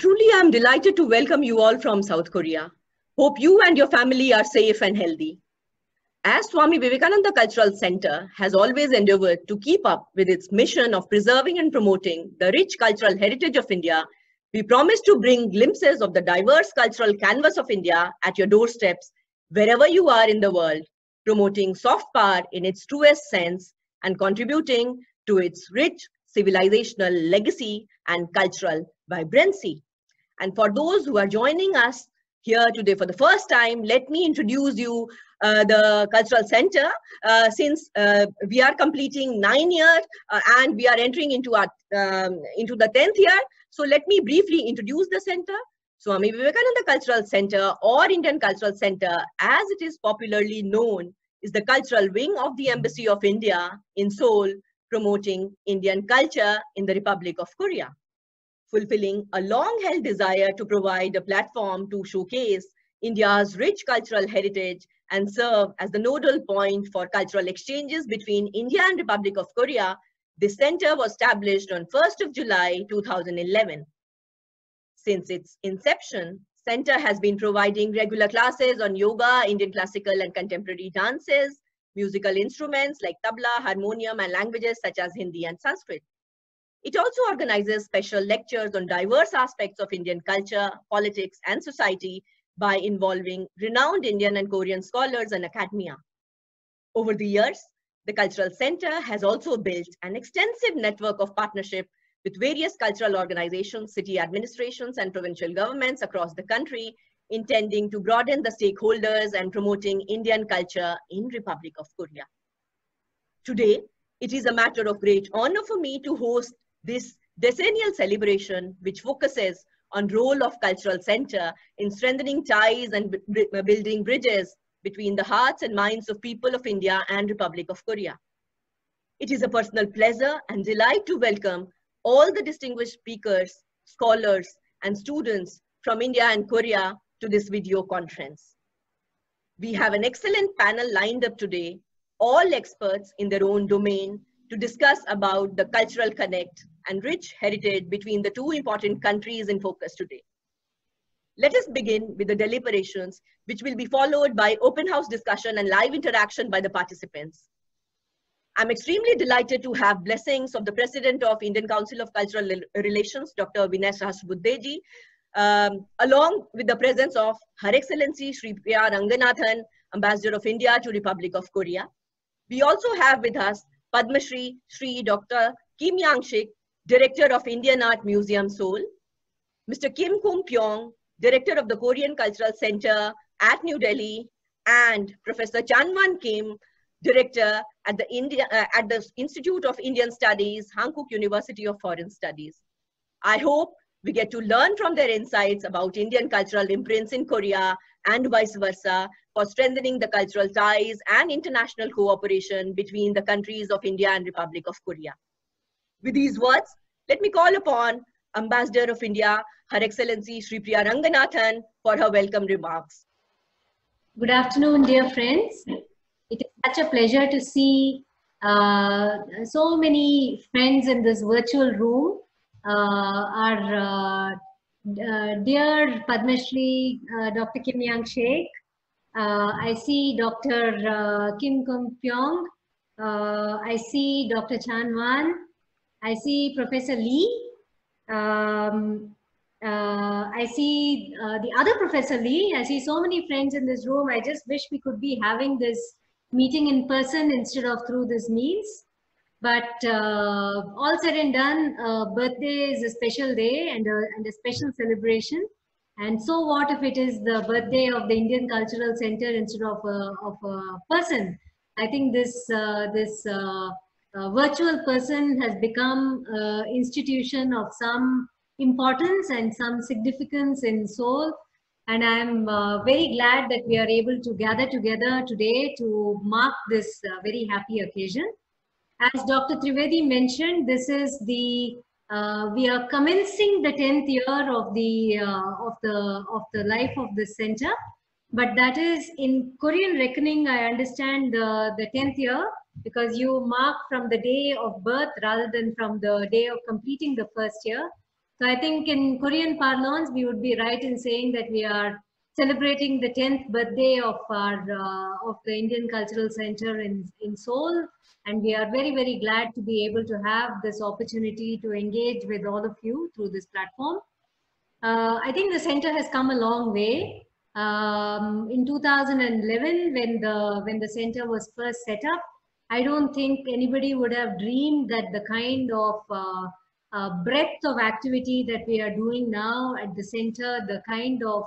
truly am delighted to welcome you all from South Korea. Hope you and your family are safe and healthy. As Swami Vivekananda Cultural Center has always endeavored to keep up with its mission of preserving and promoting the rich cultural heritage of India, we promise to bring glimpses of the diverse cultural canvas of India at your doorsteps wherever you are in the world, promoting soft power in its truest sense and contributing to its rich civilizational legacy and cultural vibrancy. And for those who are joining us here today for the first time, let me introduce you the Cultural Center. Since we are completing 9 years and we are entering into the 10th year, so let me briefly introduce the center. Swami Vivekananda Cultural Center, or Indian Cultural Center, as it is popularly known, is the cultural wing of the Embassy of India in Seoul, promoting Indian culture in the Republic of Korea, fulfilling a long-held desire to provide a platform to showcase India's rich cultural heritage and serve as the nodal point for cultural exchanges between India and Republic of Korea. This center was established on 1st of July 2011. Since its inception, Center has been providing regular classes on yoga, Indian classical and contemporary dances, musical instruments like tabla, harmonium, and languages such as Hindi and Sanskrit. It also organizes special lectures on diverse aspects of Indian culture, politics, and society by involving renowned Indian and Korean scholars and academia. Over the years, the Cultural Center has also built an extensive network of partnership with various cultural organizations, city administrations, and provincial governments across the country, intending to broaden the stakeholders and promoting Indian culture in Republic of Korea. Today, it is a matter of great honor for me to host this decennial celebration, which focuses on role of Cultural Center in strengthening ties and building bridges between the hearts and minds of people of India and Republic of Korea. It is a personal pleasure and delight to welcome all the distinguished speakers, scholars, and students from India and Korea to this video conference. We have an excellent panel lined up today, all experts in their own domain, to discuss about the cultural connect and rich heritage between the two important countries in focus today. Let us begin with the deliberations, which will be followed by open house discussion and live interaction by the participants. I'm extremely delighted to have blessings of the President of Indian Council of Cultural Relations, Dr. Vinay Sahasrabudhe, along with the presence of Her Excellency Shri Priya Ranganathan, Ambassador of India to Republic of Korea. We also have with us Padma Shri Dr. Kim Yang-shik, Director of Indian Art Museum, Seoul, Mr. Kim Kum-pyong, Director of the Korean Cultural Center at New Delhi, and Professor Chanwan Kim, Director at the Institute of Indian Studies, Hankook University of Foreign Studies. I hope we get to learn from their insights about Indian cultural imprints in Korea and vice versa for strengthening the cultural ties and international cooperation between the countries of India and Republic of Korea. With these words, let me call upon Ambassador of India, Her Excellency Shri Priya Ranganathan, for her welcome remarks. Good afternoon, dear friends. It is such a pleasure to see so many friends in this virtual room. Our dear Padma Shri, Dr. Kim Yang-shik. I see Dr. Kim Kum-pyong. I see Dr. Chanwan. I see Professor Lee. I see the other Professor Lee. I see so many friends in this room. I just wish we could be having this meeting in person instead of through this means. But all said and done, birthday is a special day and a special celebration. And so what if it is the birthday of the Indian Cultural Center instead of a person? I think this virtual person has become an institution of some importance and some significance in Seoul. And I'm very glad that we are able to gather together today to mark this very happy occasion. As Dr. Trivedi mentioned, this is the we are commencing the 10th year of the life of the center, but that is in Korean reckoning. I understand the 10th year because you mark from the day of birth rather than from the day of completing the first year. So I think in Korean parlance, we would be right in saying that we are celebrating the 10th birthday of the Indian Cultural Center in Seoul. And we are very, very glad to be able to have this opportunity to engage with all of you through this platform. I think the center has come a long way. In 2011, when the center was first set up, I don't think anybody would have dreamed that the kind of breadth of activity that we are doing now at the center, the kind of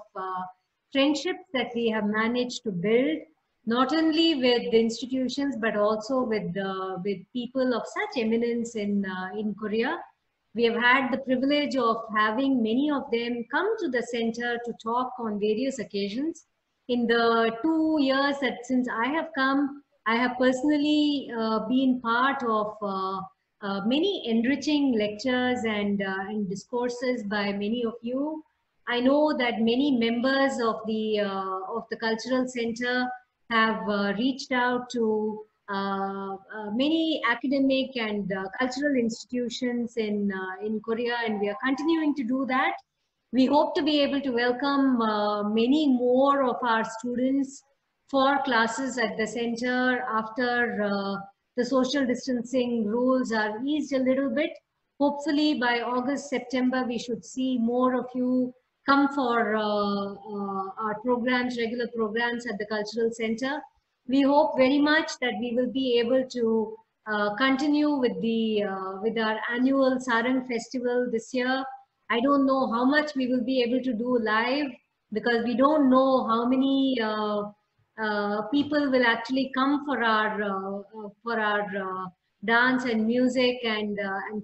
friendships that we have managed to build, not only with the institutions but also with people of such eminence in Korea. We have had the privilege of having many of them come to the center to talk on various occasions. In the 2 years that since I have come, I have personally been part of many enriching lectures and discourses by many of you. I know that many members of the cultural center have reached out to many academic and cultural institutions in Korea, and we are continuing to do that. We hope to be able to welcome many more of our students for classes at the center after the social distancing rules are eased a little bit. Hopefully by August, September, we should see more of you come for our programs, regular programs at the Cultural Center. We hope very much that we will be able to continue with our annual Sarang Festival this year. I don't know how much we will be able to do live because we don't know how many people will actually come for our dance and music and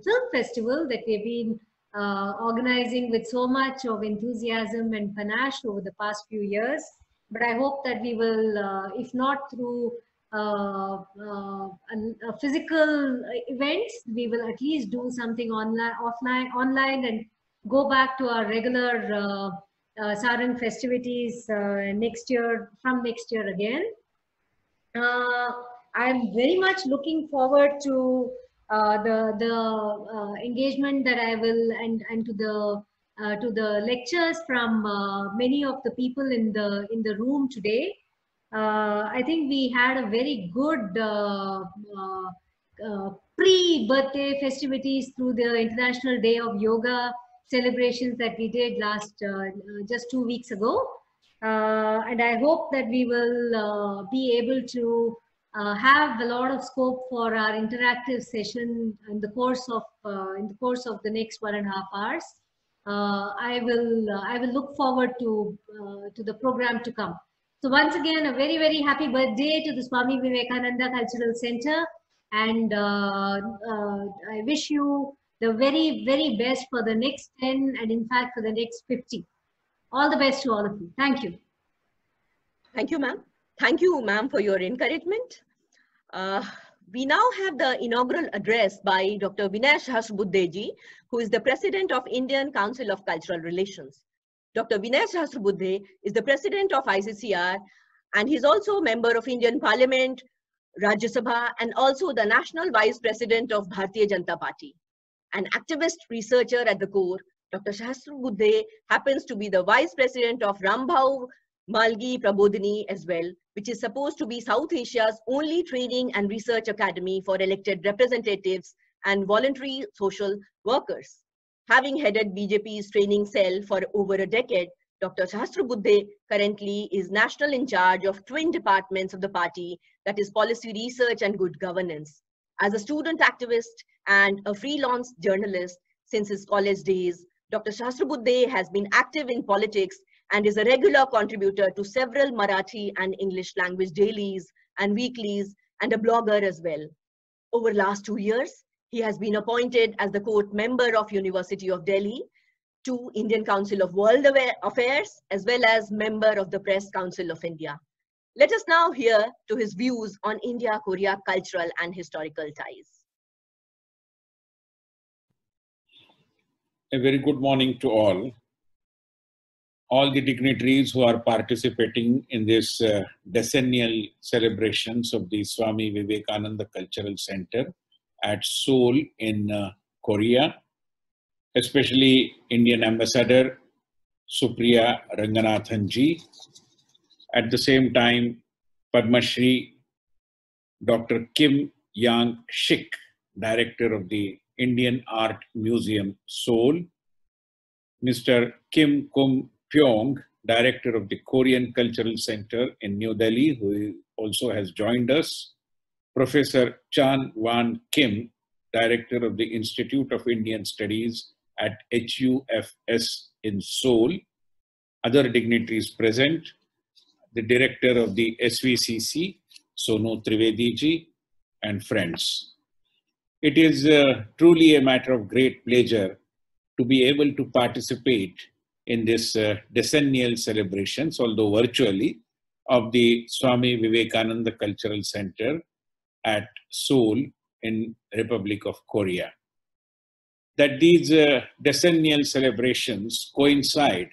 film festival that we've been organizing with so much of enthusiasm and panache over the past few years. But I hope that we will, if not through physical events, we will at least do something online, and go back to our regular Sarang festivities from next year again. I'm very much looking forward to the engagement that I will and to the lectures from many of the people in the room today. I think we had a very good pre-birthday festivities through the International Day of Yoga celebrations that we did just 2 weeks ago. And I hope that we will be able to have a lot of scope for our interactive session in the course of the next 1.5 hours. I will look forward to the program to come. So once again, a very, very happy birthday to the Swami Vivekananda Cultural Center, and I wish you the very, very best for the next 10 and in fact for the next 50. All the best to all of you. Thank you. Thank you, ma'am. Thank you, ma'am, for your encouragement. We now have the inaugural address by Dr. Vinay Sahasrabudhe, who is the President of Indian Council of Cultural Relations. Dr. Vinay Sahasrabudhe is the President of ICCR, and he's also a member of Indian Parliament, Rajya Sabha, and also the National Vice President of Bharatiya Janata Party. An activist researcher at the core, Dr. Sahasrabudhe happens to be the Vice President of Rambhau Malgi Prabodhini as well, which is supposed to be South Asia's only training and research academy for elected representatives and voluntary social workers. Having headed BJP's training cell for over a decade, Dr. Sahasrabudhe currently is national in charge of twin departments of the party, that is policy research and good governance. As a student activist and a freelance journalist since his college days, Dr. Sahasrabudhe has been active in politics and is a regular contributor to several Marathi and English language dailies and weeklies, and a blogger as well. Over the last 2 years, he has been appointed as the court member of University of Delhi to Indian Council of World Affairs, as well as member of the Press Council of India. Let us now hear to his views on India-Korea cultural and historical ties. A very good morning to all. All the dignitaries who are participating in this decennial celebrations of the Swami Vivekananda Cultural Center at Seoul in Korea. especially Indian Ambassador Supriya Ranganathan ji. At the same time, Padma Shri Dr. Kim Yang Shik, Director of the Indian Art Museum, Seoul, Mr. Kim Kum Pyong, Director of the Korean Cultural Center in New Delhi, who also has joined us, Professor Chan Wan Kim, Director of the Institute of Indian Studies at HUFS in Seoul, other dignitaries present, the Director of the SVCC, Sonu Trivedi ji, and friends. It is truly a matter of great pleasure to be able to participate in this decennial celebrations, although virtually, of the Swami Vivekananda Cultural Center at Seoul in Republic of Korea. That these decennial celebrations coincide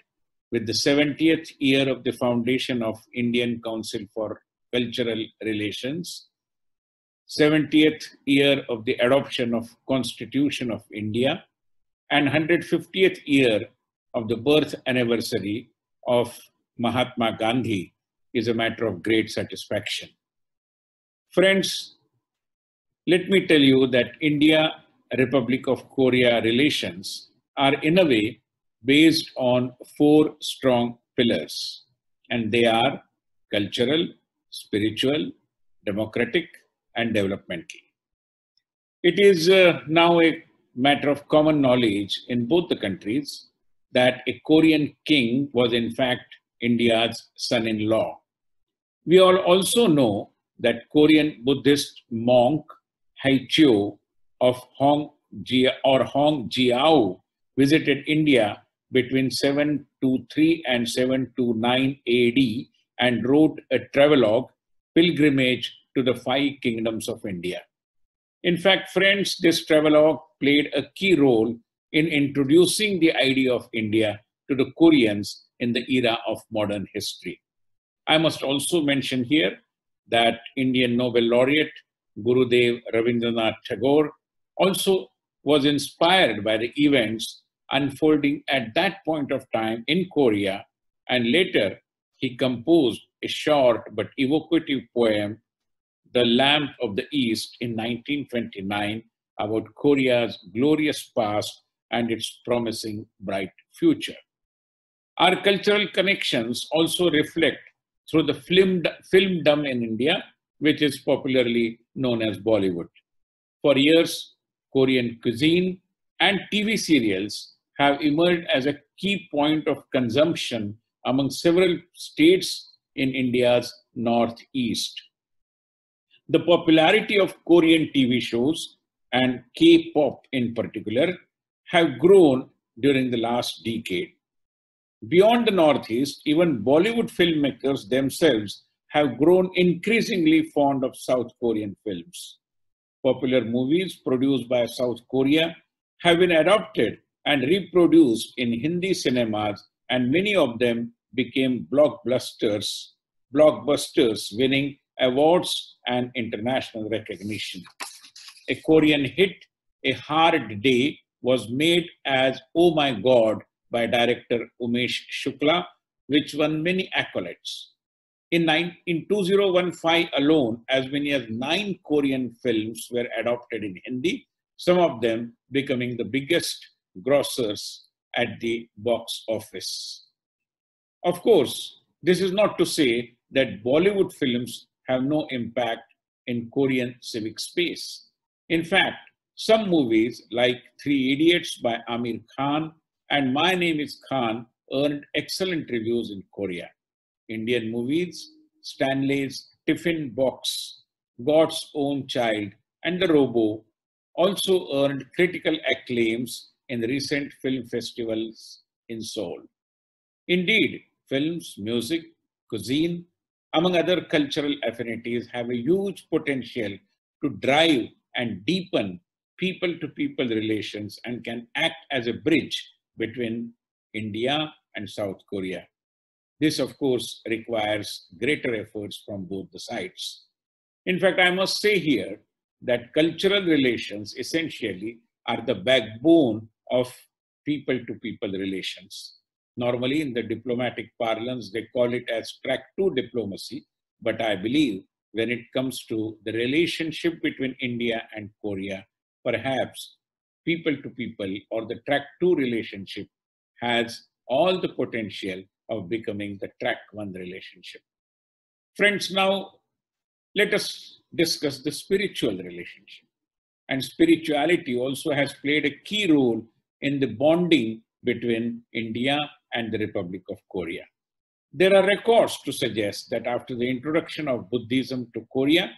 with the 70th year of the foundation of Indian Council for Cultural Relations, 70th year of the adoption of Constitution of India, and 150th year of the birth anniversary of Mahatma Gandhi is a matter of great satisfaction. Friends, let me tell you that India-Republic of Korea relations are in a way based on 4 strong pillars, and they are cultural, spiritual, democratic, and developmental. It is now a matter of common knowledge in both the countries that a Korean king was in fact India's son-in-law. We all also know that Korean Buddhist monk Haichyo of Hong Jiao visited India between 723 and 729 AD and wrote a travelogue, Pilgrimage to the 5 Kingdoms of India. In fact, friends, this travelogue played a key role in introducing the idea of India to the Koreans in the era of modern history. I must also mention here that Indian Nobel laureate Gurudev Rabindranath Tagore also was inspired by the events unfolding at that point of time in Korea, and later he composed a short but evocative poem, The Lamp of the East, in 1929 about Korea's glorious past and its promising bright future. Our cultural connections also reflect through the filmdom in India, which is popularly known as Bollywood. For years, Korean cuisine and TV serials have emerged as a key point of consumption among several states in India's northeast. The popularity of Korean TV shows and K-pop in particular have grown during the last decade. Beyond the Northeast, even Bollywood filmmakers themselves have grown increasingly fond of South Korean films. Popular movies produced by South Korea have been adopted and reproduced in Hindi cinemas, and many of them became blockbusters, winning awards and international recognition. A Korean hit, A Hard Day, was made as Oh My God by director Umesh Shukla, which won many accolades. In 2015 alone, as many as 9 Korean films were adopted in Hindi, some of them becoming the biggest grossers at the box office. Of course, this is not to say that Bollywood films have no impact in Korean civic space. In fact, some movies like Three Idiots by Amir Khan and My Name is Khan earned excellent reviews in Korea. Indian movies, Stanley's Tiffin Box, God's Own Child, and The Robo also earned critical acclaims in recent film festivals in Seoul. Indeed, films, music, cuisine, among other cultural affinities, have a huge potential to drive and deepen people-to-people relations and can act as a bridge between India and South Korea. This, of course, requires greater efforts from both the sides. In fact, I must say here that cultural relations essentially are the backbone of people-to-people relations. Normally, in the diplomatic parlance, they call it as track 2 diplomacy. But I believe when it comes to the relationship between India and Korea, perhaps people-to-people or the track 2 relationship has all the potential of becoming the track 1 relationship. Friends, now let us discuss the spiritual relationship. And spirituality also has played a key role in the bonding between India and the Republic of Korea. There are records to suggest that after the introduction of Buddhism to Korea,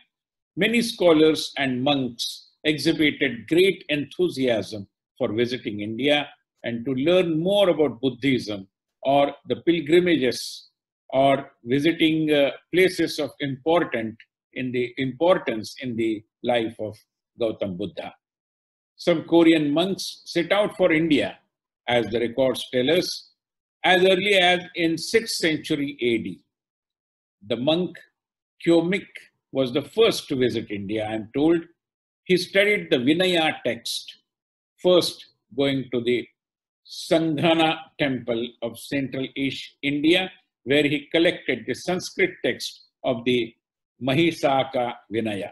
many scholars and monks exhibited great enthusiasm for visiting India and to learn more about Buddhism or the pilgrimages or visiting places of importance in the life of Gautam Buddha. Some Korean monks set out for India, as the records tell us, as early as in 6th century AD. The monk Kyomik was the first to visit India, I am told. He studied the Vinaya text, first going to the Sanghana temple of Central India, where he collected the Sanskrit text of the Mahisaka Vinaya.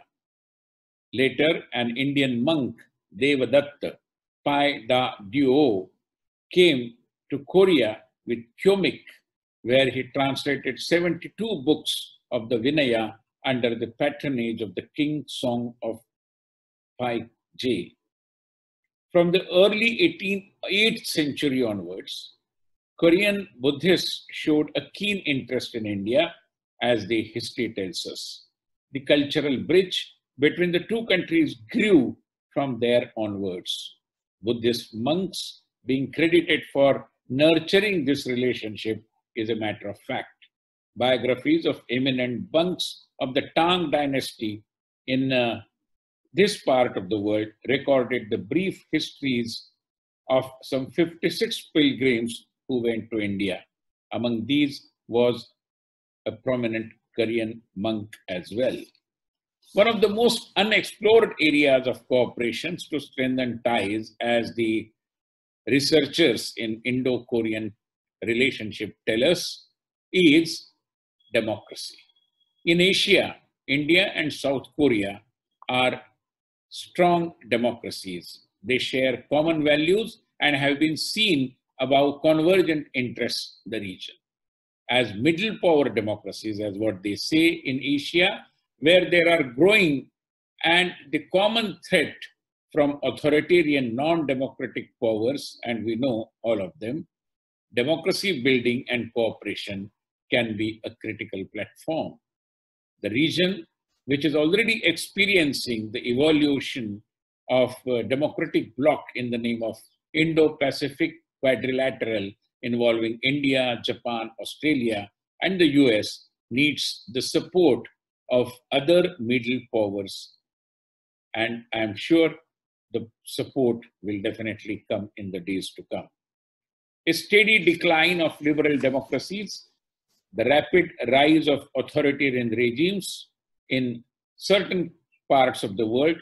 Later, an Indian monk, Devadatta Pai Da Duo, came to Korea with Kyomik, where he translated 72 books of the Vinaya under the patronage of the King Song of Pai Je. From the early 8th century onwards, Korean Buddhists showed a keen interest in India, as the history tells us. The cultural bridge between the two countries grew from there onwards. Buddhist monks being credited for nurturing this relationship is a matter of fact. Biographies of eminent monks of the Tang dynasty in this part of the world recorded the brief histories of some 56 pilgrims who went to India. Among these was a prominent Korean monk as well. One of the most unexplored areas of cooperation to strengthen ties, as the researchers in Indo-Korean relationship tell us, is democracy. In Asia, India and South Korea are strong democracies. They share common values and have been seen above convergent interests in the region. As middle power democracies, as what they say in Asia, where there are growing and the common threat from authoritarian non-democratic powers, and we know all of them, democracy building and cooperation can be a critical platform. The region, which is already experiencing the evolution of a democratic bloc in the name of Indo-Pacific Quadrilateral involving India, Japan, Australia, and the US, needs the support of other middle powers. And I'm sure the support will definitely come in the days to come. A steady decline of liberal democracies, the rapid rise of authoritarian regimes in certain parts of the world,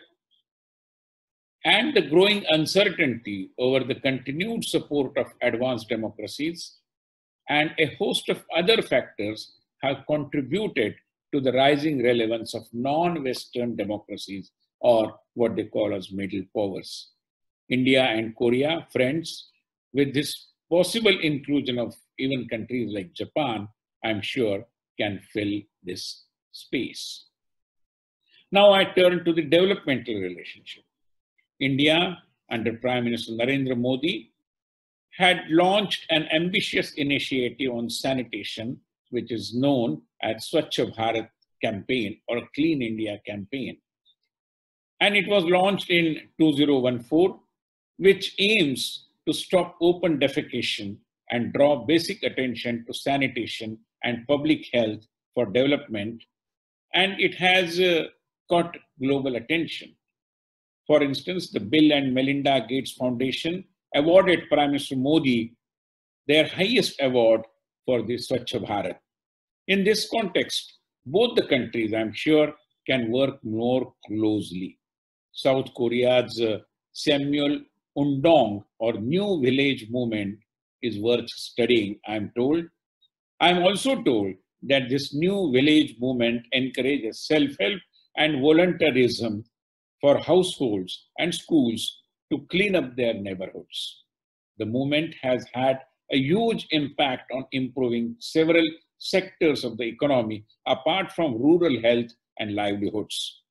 and the growing uncertainty over the continued support of advanced democracies, and a host of other factors have contributed to the rising relevance of non-Western democracies, or what they call as middle powers. India and Korea, friends, with this possible inclusion of even countries like Japan, I'm sure can fill this space. Now I turn to the developmental relationship. India, under Prime Minister Narendra Modi, had launched an ambitious initiative on sanitation, which is known as Swachh Bharat campaign or Clean India campaign. And it was launched in 2014, which aims to stop open defecation and draw basic attention to sanitation and public health for development. And it has caught global attention. For instance, the Bill and Melinda Gates Foundation awarded Prime Minister Modi their highest award for the Swachh Bharat. In this context, both the countries, I'm sure, can work more closely. South Korea's Samuel Undong or New Village Movement is worth studying, I'm told. I'm also told that this New Village Movement encourages self-help and volunteerism for households and schools to clean up their neighborhoods. The movement has had a huge impact on improving several sectors of the economy apart from rural health and livelihoods.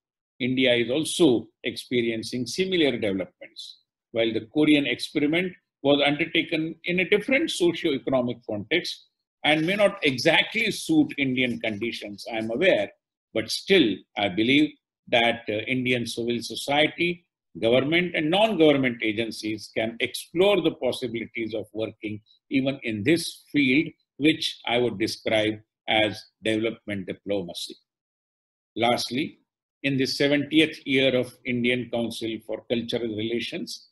India is also experiencing similar developments. While the Korean experiment was undertaken in a different socio-economic context and may not exactly suit Indian conditions, I am aware, but still I believe that Indian civil society, government and non-government agencies can explore the possibilities of working even in this field, which I would describe as development diplomacy. Lastly, in the 70th year of Indian Council for Cultural Relations,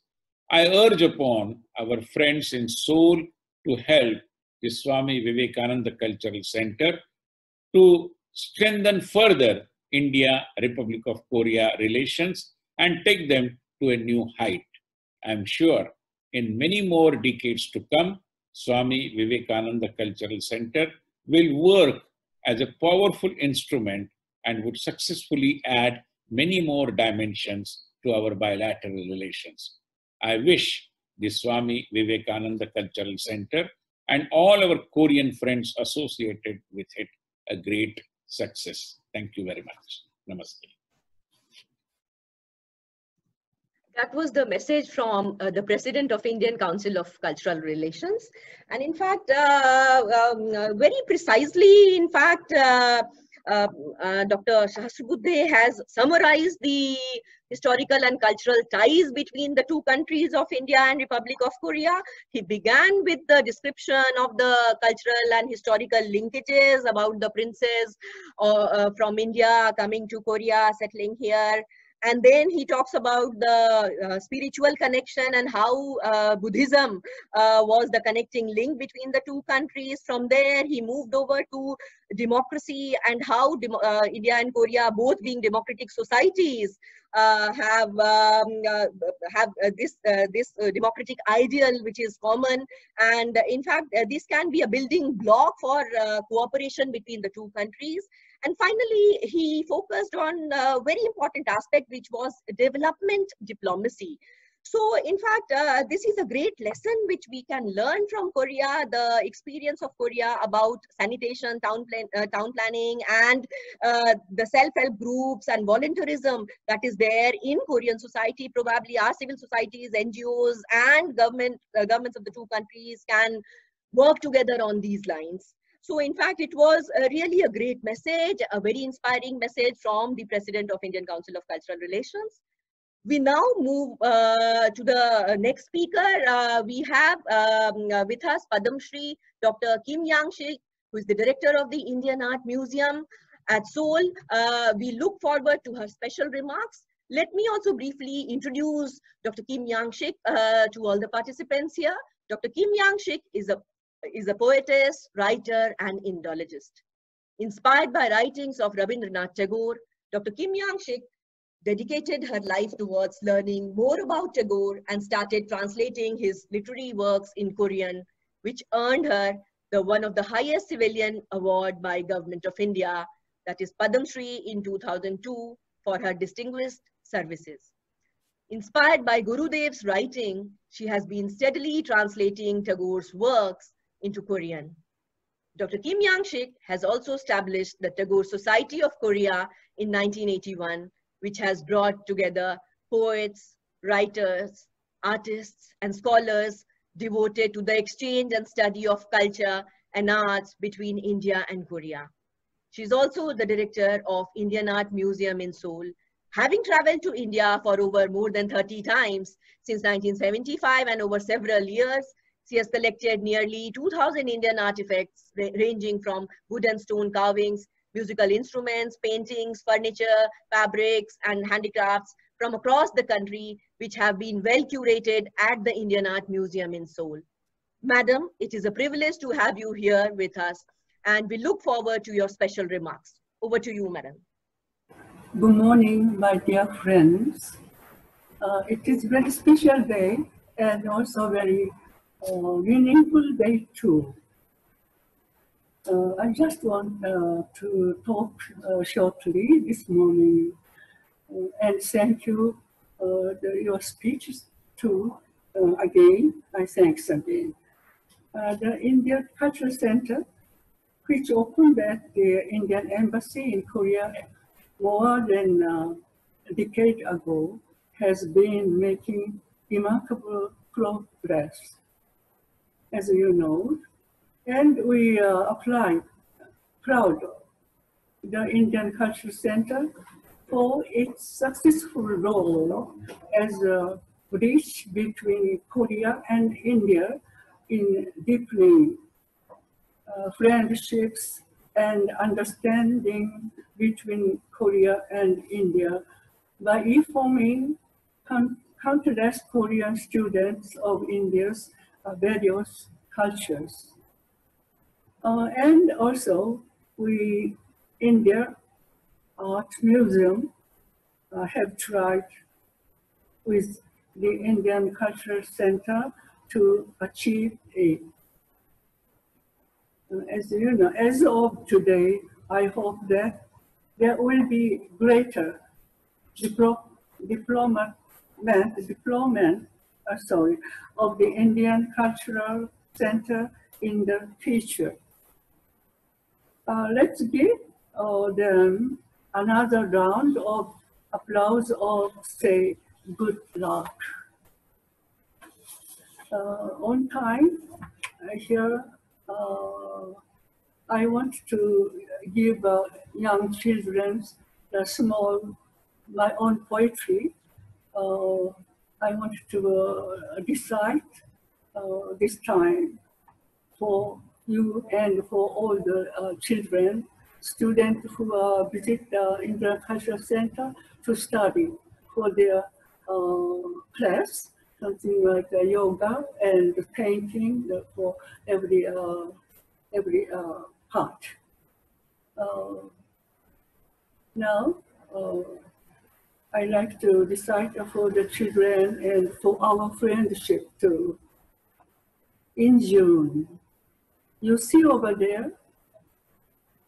I urge upon our friends in Seoul to help the Swami Vivekananda Cultural Center to strengthen further India-Republic of Korea relations and take them to a new height. I'm sure in many more decades to come, Swami Vivekananda Cultural Center will work as a powerful instrument and would successfully add many more dimensions to our bilateral relations. I wish the Swami Vivekananda Cultural Center and all our Korean friends associated with it a great success. Thank you very much. Namaste. That was the message from the President of Indian Council of Cultural Relations. And in fact, very precisely, in fact, Dr. Sahasrabudhe has summarized the historical and cultural ties between the two countries of India and Republic of Korea. He began with the description of the cultural and historical linkages about the princes from India coming to Korea, settling here. And then he talks about the spiritual connection and how Buddhism was the connecting link between the two countries. From there, he moved over to democracy and how India and Korea, both being democratic societies, have this democratic ideal which is common. And in fact, this can be a building block for cooperation between the two countries. And finally, he focused on a very important aspect, which was development diplomacy. So, in fact, this is a great lesson which we can learn from Korea, the experience of Korea about sanitation, town planning, and the self-help groups and volunteerism that is there in Korean society. Probably our civil societies, NGOs, and governments of the two countries can work together on these lines. So, in fact, it was really a great message, a very inspiring message from the President of Indian Council of Cultural Relations. We now move to the next speaker. We have with us Padam Shri Dr. Kim Yang-shik, who is the director of the Indian Art Museum at Seoul. We look forward to her special remarks. Let me also briefly introduce Dr. Kim Yang-shik to all the participants here. Dr. Kim Yang-shik is a poetess, writer, and Indologist. Inspired by writings of Rabindranath Tagore, Dr. Kim Yang-shik dedicated her life towards learning more about Tagore and started translating his literary works in Korean, which earned her one of the highest civilian award by Government of India, that is Padam Shri in 2002 for her distinguished services. Inspired by Gurudev's writing, she has been steadily translating Tagore's works into Korean. Dr. Kim Yang-shik has also established the Tagore Society of Korea in 1981, which has brought together poets, writers, artists, and scholars devoted to the exchange and study of culture and arts between India and Korea. She is also the director of Indian Art Museum in Seoul, having traveled to India for over more than 30 times since 1975 and over several years. She has collected nearly 2,000 Indian artifacts ranging from wood and stone carvings, musical instruments, paintings, furniture, fabrics, and handicrafts from across the country, which have been well curated at the Indian Art Museum in Seoul. Madam, it is a privilege to have you here with us, and we look forward to your special remarks. Over to you, Madam. Good morning, my dear friends. It is a very special day and also very meaningful day too. I just want to talk shortly this morning and thank you your speeches too. Again, I thanks again. The Indian Cultural Center, which opened at the Indian Embassy in Korea more than a decade ago, has been making remarkable progress, as you know, and we applied proud the Indian Cultural Center for its successful role as a bridge between Korea and India in deepening friendships and understanding between Korea and India by informing countless Korean students of India's various cultures. And also, we, India Art Museum, have tried with the Indian Cultural Center to achieve it. As you know, as of today, I hope that there will be greater deployment of the Indian Cultural Center in the future. Let's give them another round of applause or say good luck. On time, here I want to give young children my own poetry. I want to recite this time for you and for all the children, students who visit the Indian Cultural Center to study for their class, something like yoga and painting for every part. Now, I like to recite for the children and for our friendship too. In June, you see over there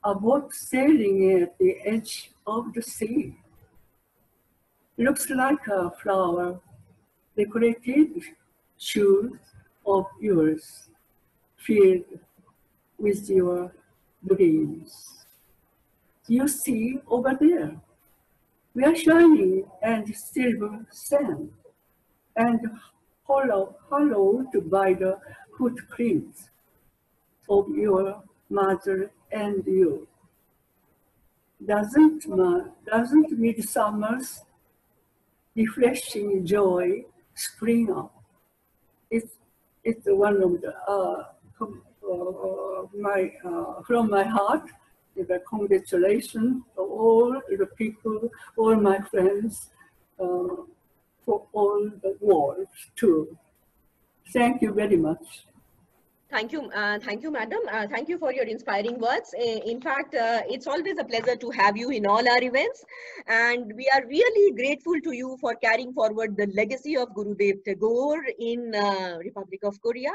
a boat sailing at the edge of the sea. Looks like a flower, decorated shoes of yours, filled with your dreams. You see over there, we are shining and silver sand, and hollowed by the footprints of your mother and you. Doesn't midsummer's refreshing joy spring up? It's one of the from my heart. The congratulations to all the people, all my friends, for all the world too. Thank you very much. Thank you, madam. Thank you for your inspiring words. In fact, it's always a pleasure to have you in all our events, and we are really grateful to you for carrying forward the legacy of Gurudev Tagore in Republic of Korea,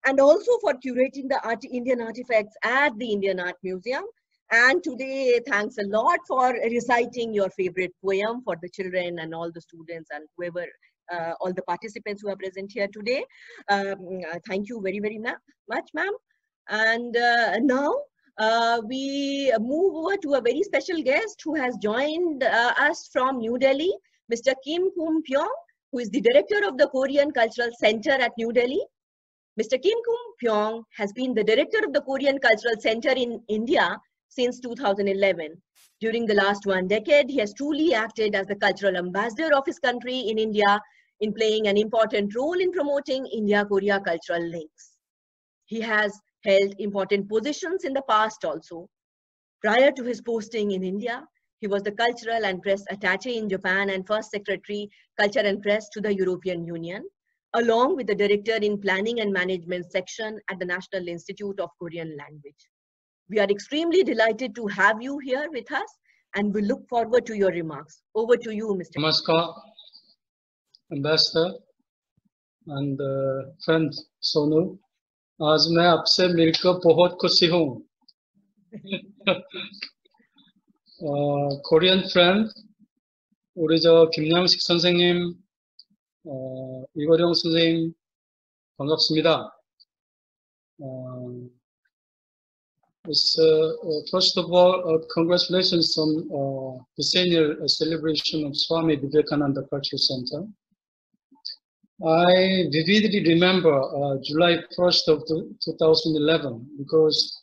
and also for curating the Indian artifacts at the Indian Art Museum. And today, thanks a lot for reciting your favorite poem for the children and all the students and whoever. All the participants who are present here today. Thank you very, very much, ma'am. And now we move over to a very special guest who has joined us from New Delhi, Mr. Kim Kum Pyong, who is the director of the Korean Cultural Center at New Delhi. Mr. Kim Kum Pyong has been the director of the Korean Cultural Center in India since 2011. During the last 1 decade, he has truly acted as the cultural ambassador of his country in India, in playing an important role in promoting India-Korea cultural links. He has held important positions in the past also. Prior to his posting in India, he was the cultural and press attaché in Japan and first secretary, culture and press to the European Union, along with the director in planning and management section at the National Institute of Korean Language. We are extremely delighted to have you here with us, and we look forward to your remarks. Over to you, Mr. Namaskar, Ambassador. and friend Sonu. आज मैं आपसे मिलकर बहुत खुशी हूँ. Korean friend, 우리 저 김양식 선생님, 이거령 선생님 반갑습니다. First of all, congratulations on the senior celebration of Swami Vivekananda Cultural Center. I vividly remember July 1st of 2011 because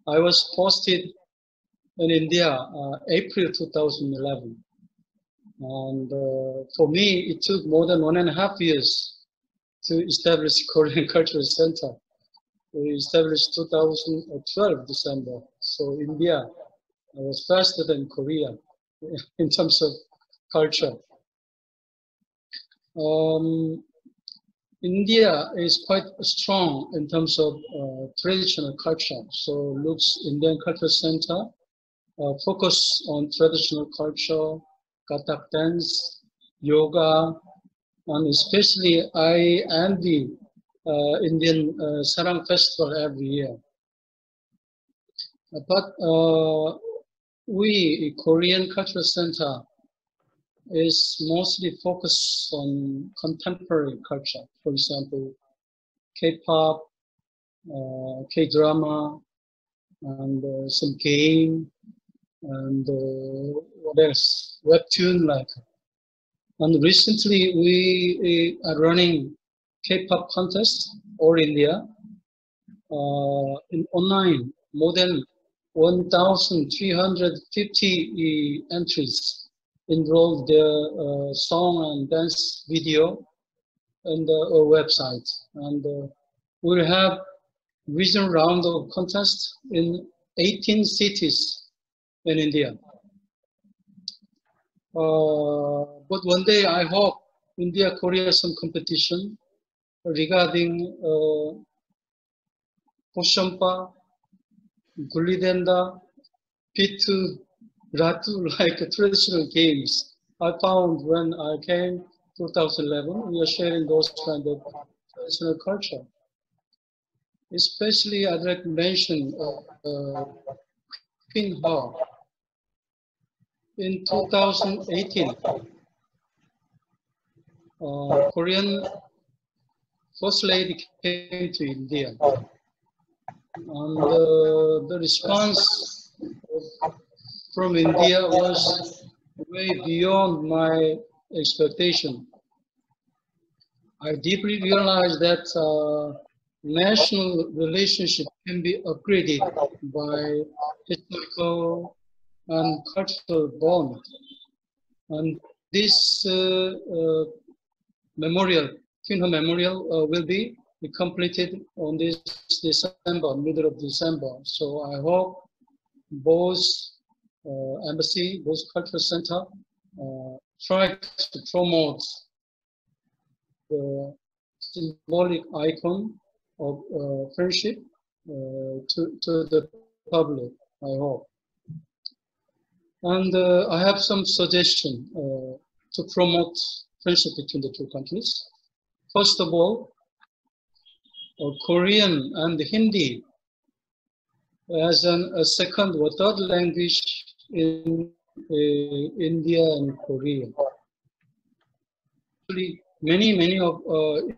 I was posted in India April 2011. And for me, it took more than 1.5 years to establish Korean Cultural Center. We established 2012 December. So India was faster than Korea in terms of culture. India is quite strong in terms of traditional culture. So Luke's Indian Cultural Center focus on traditional culture, Kathak dance, yoga, and especially I envy Indian Sarang Festival every year. But we, Korean Cultural Center, is mostly focused on contemporary culture. For example, K-pop, K-drama, and some game, and what else? Webtoon like. And recently we are running K-pop contest all India in online. More than 1,350 entries enrolled their song and dance video on the website. And we'll have regional round of contest in 18 cities in India. But one day I hope India, Korea some competition regarding Poshampa, Gulidenda, Pitu, Ratu, like traditional games. I found when I came 2011, we are sharing those kind of traditional culture. Especially I'd like to mention Queen Ha. In 2018, Korean First Lady came to India. And the response from India was way beyond my expectation. I deeply realized that national relationship can be upgraded by historical and cultural bond. And this memorial, Queen Ha Memorial, will be completed on this December, middle of December. So I hope both embassy, both cultural center, try to promote the symbolic icon of friendship to the public, I hope. And I have some suggestion to promote friendship between the two countries. First of all, Korean and Hindi as a second or third language in India and Korea. Actually, many of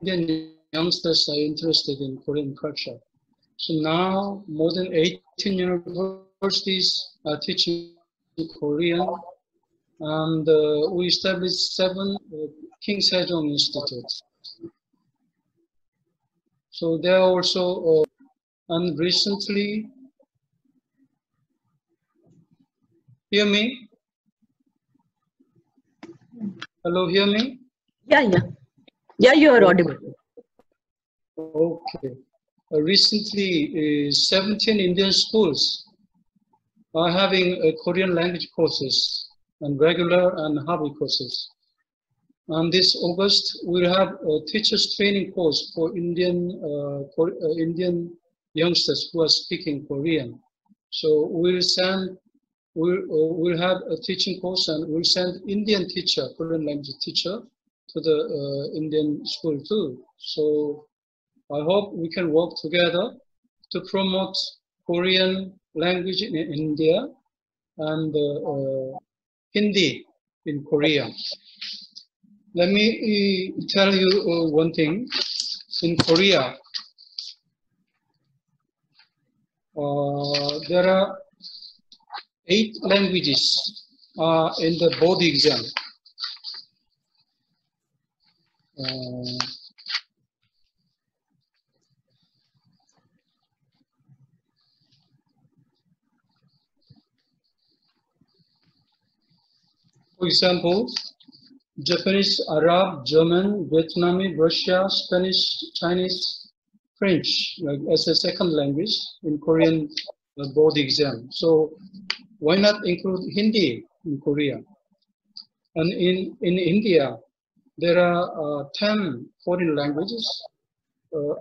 Indian youngsters are interested in Korean culture. So now more than 18 universities are teaching Korean, and we established 7 King Sejong institutes. So there are also, and recently, hear me? Hello, hear me? Yeah, you are audible. Okay. Recently, 17 Indian schools are having Korean language courses and regular and hobby courses. And this August, we'll have a teachers training course for Indian youngsters who are speaking Korean. So we'll have a teaching course, and we'll send Indian teacher, Korean language teacher, to the Indian school too. So I hope we can work together to promote Korean language in India and Hindi in Korea. Let me tell you one thing. In Korea, there are 8 languages in the board exam. For example, Japanese, Arab, German, Vietnamese, Russia, Spanish, Chinese, French, like as a second language in Korean board exam. So why not include Hindi in Korea? And in India, there are 10 foreign languages,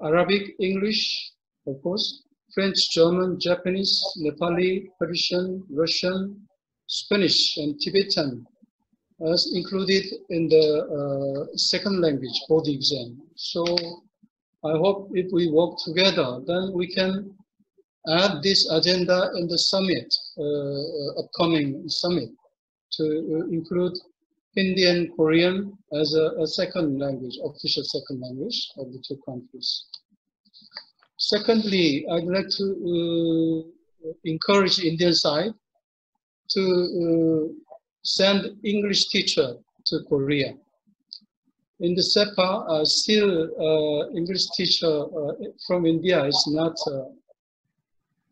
Arabic, English, of course, French, German, Japanese, Nepali, Persian, Russian, Spanish, and Tibetan as included in the second language board exam. So I hope if we work together, then we can add this agenda in the summit, upcoming summit, to include Hindi and Korean as a second language, official second language of the 2 countries. Secondly, I'd like to encourage Indian side to send English teacher to Korea. In the SEPA, still English teacher from India is not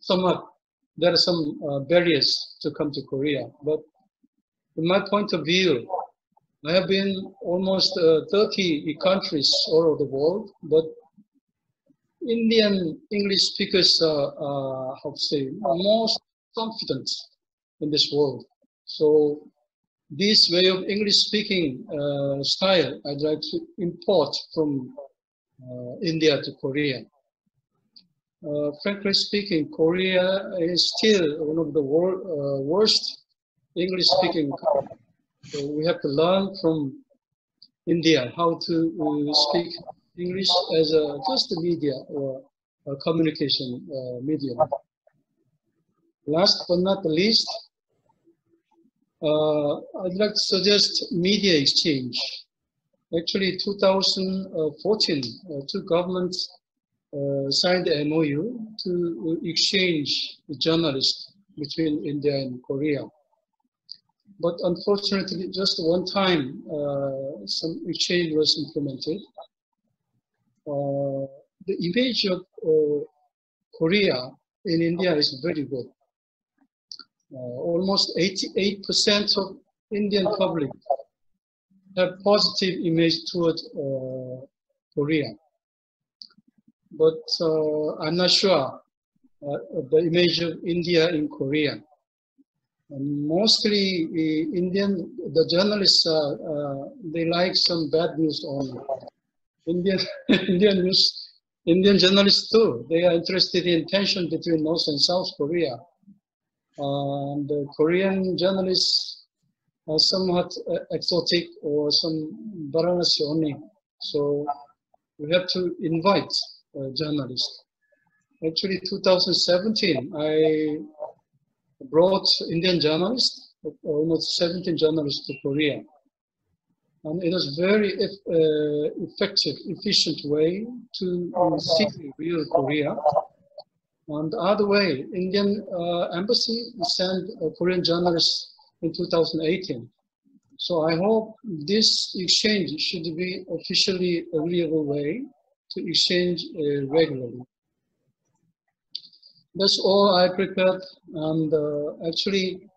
somewhat, there are some barriers to come to Korea. But from my point of view, I have been almost 30 countries all over the world, but Indian English speakers are, how to say, most confident in this world. So this way of English speaking style, I'd like to import from India to Korea. Frankly speaking, Korea is still one of the worst English speaking countries. So we have to learn from India how to speak English as just a media or a communication medium. Last but not the least, I'd like to suggest media exchange. Actually, 2014, 2 governments signed the MOU to exchange journalists between India and Korea. But unfortunately, just one time, some exchange was implemented. The image of Korea in India is very good. Almost 88% of Indian public have positive image towards Korea. But I'm not sure the image of India in Korea. And mostly the journalists, they like some bad news on Indian news. Indian journalists too, they are interested in tension between North and South Korea. The Korean journalists are somewhat exotic or some Varanasi only. So we have to invite journalists. Actually, 2017, I brought Indian journalists, almost 17 journalists to Korea. And it was very effective, efficient way to see real Korea. And the other way, Indian embassy sent Korean journalists in 2018. So I hope this exchange should be officially a reliable way to exchange regularly. That's all I prepared. And actually,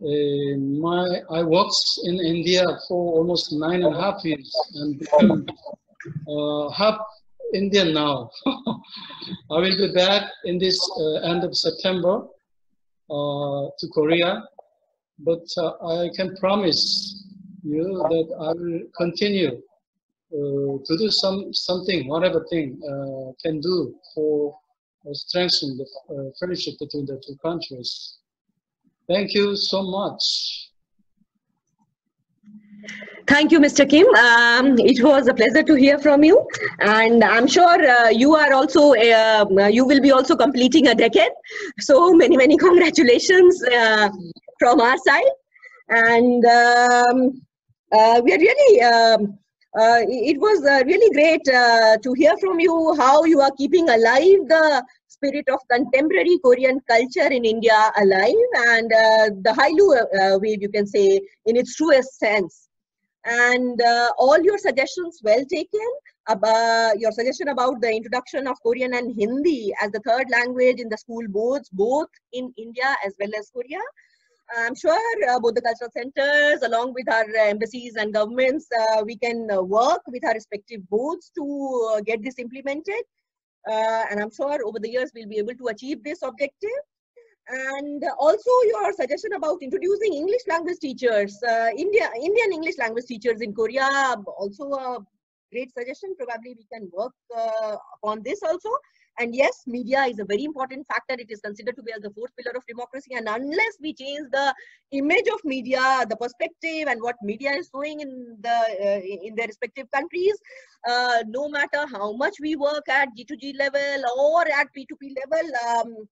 I worked in India for almost 9.5 years and become half Indian now. I will be back in this end of September to Korea, but I can promise you that I will continue to do something, whatever thing can do for strengthen the friendship between the 2 countries. Thank you so much. Thank you, Mr. Kim. It was a pleasure to hear from you, and I'm sure you are also you will be also completing a decade. So many congratulations from our side, and we are really. It was really great to hear from you how you are keeping alive the spirit of contemporary Korean culture in India alive, and the Hailu wave, you can say, in its truest sense. And all your suggestions well taken. Your suggestion about the introduction of Korean and Hindi as the third language in the school boards, both in India as well as Korea. I'm sure both the cultural centers, along with our embassies and governments, we can work with our respective boards to get this implemented. And I'm sure over the years we'll be able to achieve this objective. And also your suggestion about introducing English language teachers, Indian English language teachers in Korea, also a great suggestion. Probably we can work upon this also. And yes, media is a very important factor. It is considered to be as the fourth pillar of democracy. And unless we change the image of media, the perspective and what media is showing in their respective countries, no matter how much we work at G2G level or at P2P level,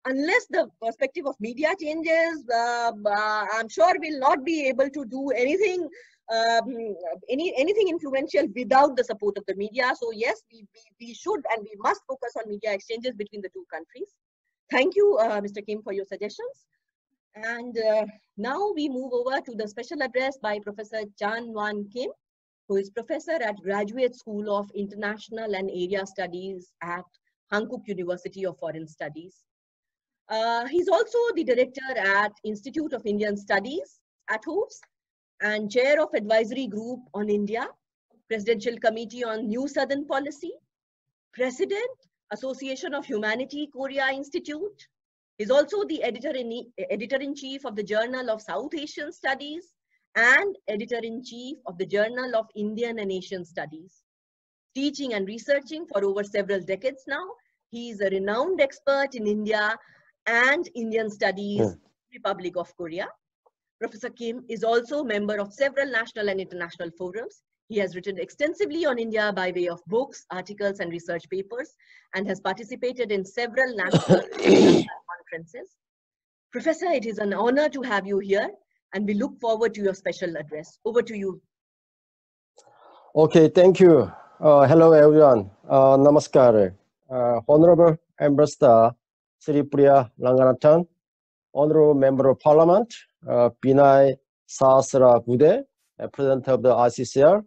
unless the perspective of media changes, I'm sure we'll not be able to do anything anything influential without the support of the media. So yes, we should and we must focus on media exchanges between the two countries. Thank you, Mr. Kim, for your suggestions. And now we move over to the special address by Professor Chan Wan Kim, who is professor at Graduate School of International and Area Studies at Hankook University of Foreign Studies. He's also the director at Institute of Indian Studies at HOOPS and chair of Advisory Group on India, Presidential Committee on New Southern Policy, President, Association of Humanity Korea Institute. He's also the editor-in-chief of the Journal of South Asian Studies and editor-in-chief of the Journal of Indian and Asian Studies. Teaching and researching for over several decades now, he is a renowned expert in India and Indian Studies, Republic of Korea. Professor Kim is also a member of several national and international forums. He has written extensively on India by way of books, articles, and research papers, and has participated in several national and international conferences. Professor, it is an honor to have you here, and we look forward to your special address. Over to you. Okay, thank you. Hello, everyone. Namaskar. Honorable Ambassador Sri Priya Ranganathan, Honorable Member of Parliament, Binay Sahasra Bude, President of the ICCR,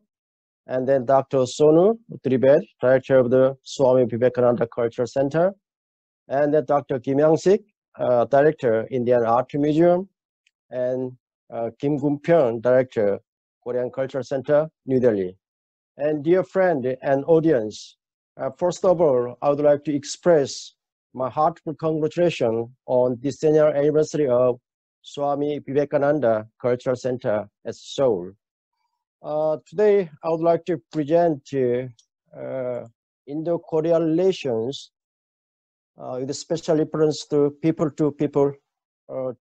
and then Dr. Sonu Tribet, Director of the Swami Vivekananda Cultural Center, and then Dr. Kim Yang-sik, Director, Indian Art Museum, and Kim Gun-pyeon, Director, Korean Cultural Center, New Delhi. And dear friend and audience, first of all, I would like to express my heartfelt congratulations on the decennial anniversary of Swami Vivekananda Cultural Center at Seoul. Today, I would like to present Indo-Korea relations with special reference to people-to-people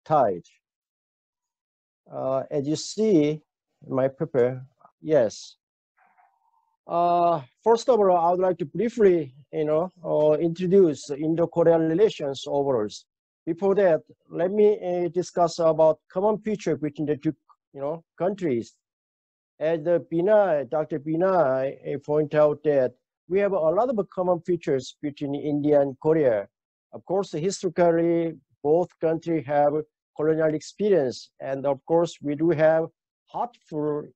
ties. As you see in my paper, yes. First of all, I would like to briefly, introduce Indo-Korean relations overall. Before that, let me discuss about common feature between the two, countries. As Dr. Binay pointed out that we have a lot of common features between India and Korea. Of course, historically, both countries have colonial experience, and of course, we do have hurtful,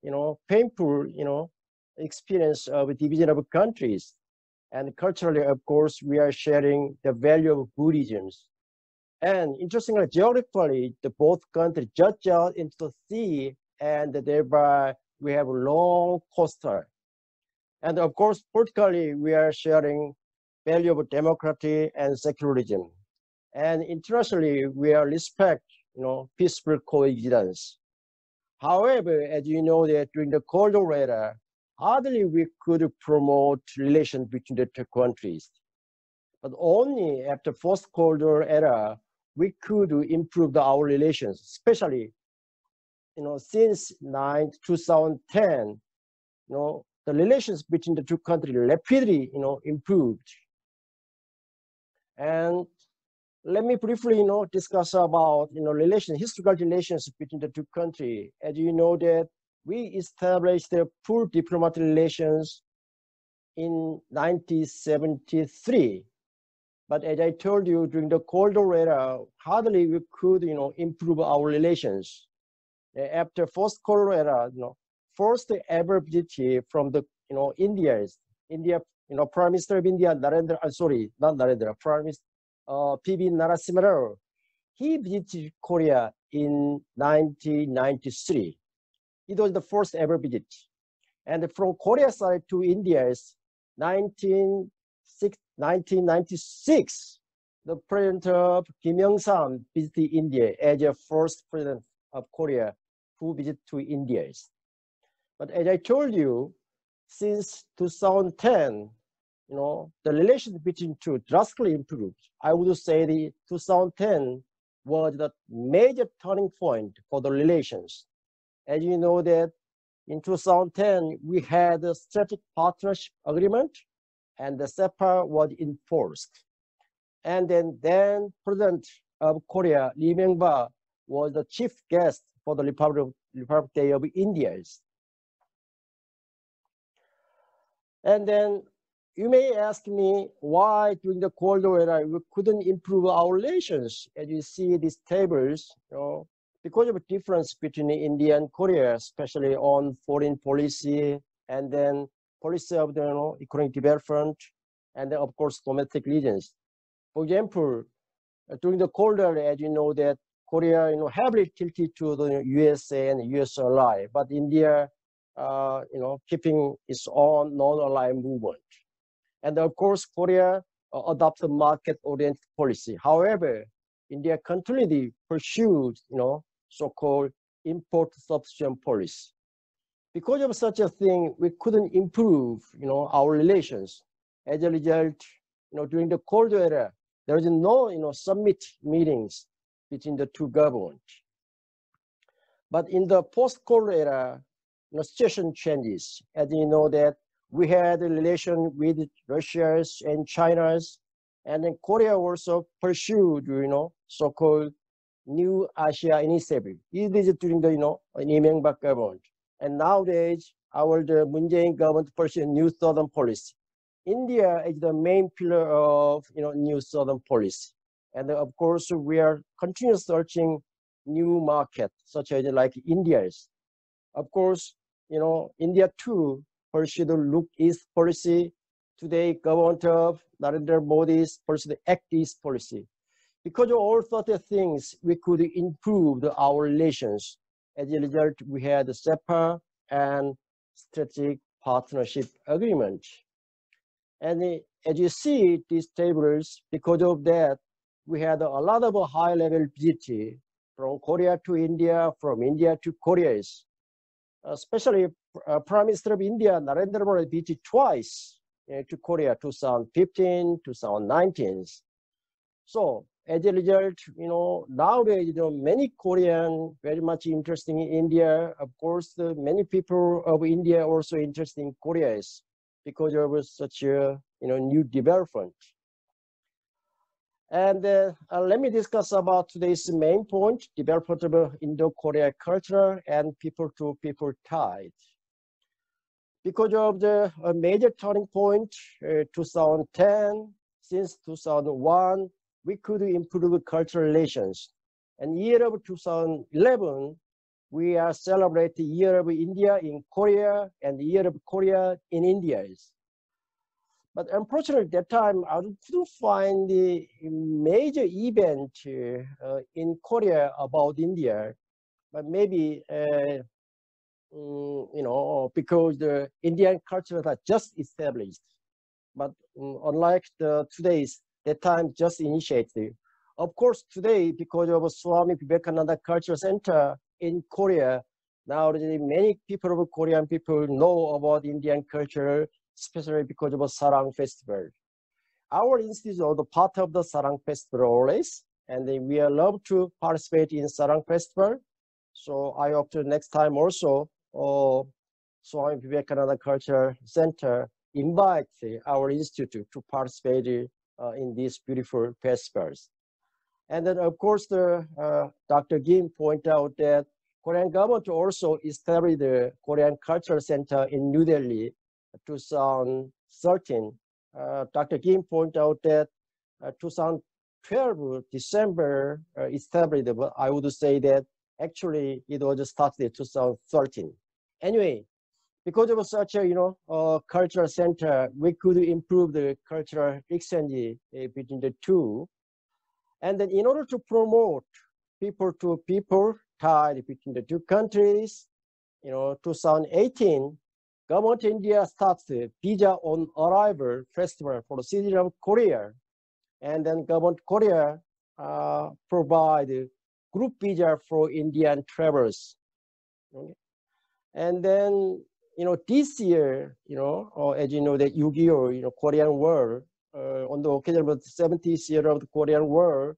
painful, experience of division of countries. And culturally, of course, we are sharing the value of Buddhism. And interestingly, geographically, the both countries jut out into the sea, and thereby we have long coastal. And of course, politically, we are sharing value of democracy and secularism. And internationally, we are respect, peaceful coexistence. However, as you know that during the Cold War era, hardly we could promote relations between the two countries. But only after post-Cold War era, we could improve our relations, especially since 2010, the relations between the two countries rapidly, improved. And let me briefly, discuss about, historical relations between the two countries. As you know that we established the full diplomatic relations in 1973. But as I told you, during the Cold War era, hardly we could, improve our relations. After first Cold War era, first ever visit from the, India, Prime Minister of India, Prime Minister P.V. Narasimha Rao, he visited Korea in 1993. It was the first ever visit. And from Korea side to India's 1996, the president of Kim Il-sung visited India as the first president of Korea who visited to India. But as I told you, since 2010, the relations between two drastically improved. I would say the 2010 was the major turning point for the relations. As you know that in 2010, we had a strategic partnership agreement and the SEPA was enforced. And then President of Korea, Lee Myung-bak, was the chief guest for the Republic Day of India. And then you may ask me why during the Cold War era we couldn't improve our relations. As you see these tables, because of the difference between India and Korea, especially on foreign policy and then policy of the economic development, and then of course domestic regions. For example, during the Cold War, as you know that Korea, heavily tilted to the USA and US ally, but India, keeping its own non-aligned movement. And of course, Korea adopted market-oriented policy. However, India continually pursued, so-called import substitution policy. Because of such a thing, we couldn't improve, our relations. As a result, during the Cold War era, there was no, summit meetings between the two governments. But in the post-Cold War era, situation changes. As you know that we had a relation with Russia's and China's, and then Korea also pursued, so-called New Asia Initiative. It is during the, Lee Myung-bak government. And nowadays, the Moon Jae-in government pursues New Southern policy. India is the main pillar of, New Southern policy. And of course, we are continuously searching new markets, such as like India's. Of course, India too pursued the Look East policy. Today, government of Narendra Modi's pursued the Act East policy. Because of all sorts of things, we could improve our relations. As a result, we had the SEPA and Strategic Partnership Agreement. And as you see these tables, because of that, we had a lot of high-level visits from Korea to India, from India to Korea. Especially Prime Minister of India, Narendra Modi, visited twice to Korea, 2015, 2019. So as a result, nowadays, many Koreans very much interested in India. Of course, many people of India also interested in Korea because of such a new development. And let me discuss about today's main point, development of Indo-Korea culture and people-to-people ties. Because of the major turning point, 2010, since 2001, we could improve cultural relations. And year of 2011, we are celebrating Year of India in Korea and the Year of Korea in India. But unfortunately, at that time, I couldn't find the major event in Korea about India. But maybe, because the Indian culture was just established. But unlike today's, that time just initiated. Of course, today, because of Swami Vivekananda Cultural Center in Korea, now many people of Korean people know about Indian culture, especially because of a Sarang Festival. Our institute is also part of the Sarang Festival always, and we love to participate in Sarang Festival. So I hope to next time also, Swami Vivekananda Cultural Center invite our institute to participate in these beautiful festivals. And then, of course, Dr. Kim pointed out that Korean government also established the Korean Cultural Center in New Delhi 2013. Dr. Kim pointed out that 2012 December established, but I would say that actually it was started in 2013. Anyway, because of such a cultural center, we could improve the cultural exchange between the two. And then in order to promote people-to-people tie between the two countries, 2018, Government India starts the Visa on Arrival Festival for the citizen of Korea. And then Government Korea provide group visa for Indian travelers. Okay. And then, this year, as you know, that Yu-Gi-Oh, Korean War, on the occasion of the 70th year of the Korean War,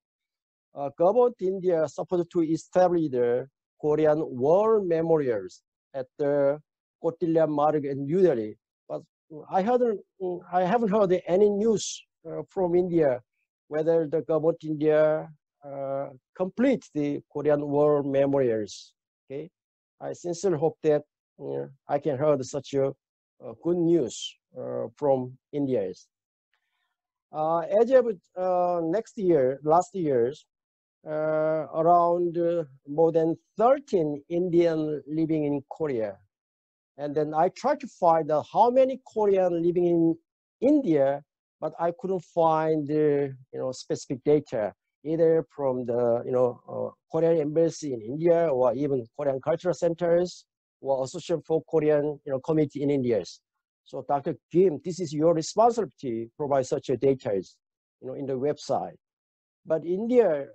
Government India supposed to establish the Korean War memorials at the Kautilya Marg in New Delhi. But I haven't heard any news from India whether the Government India complete the Korean War memorials. Okay, I sincerely hope that I can hear such a good news from India. As of last year's, around more than 13 Indian living in Korea. And then I tried to find out how many Korean living in India, but I couldn't find specific data either from the Korean embassy in India or even Korean cultural centers or Association for Korean community in India. So Dr. Kim, this is your responsibility to provide such a data in the website. But India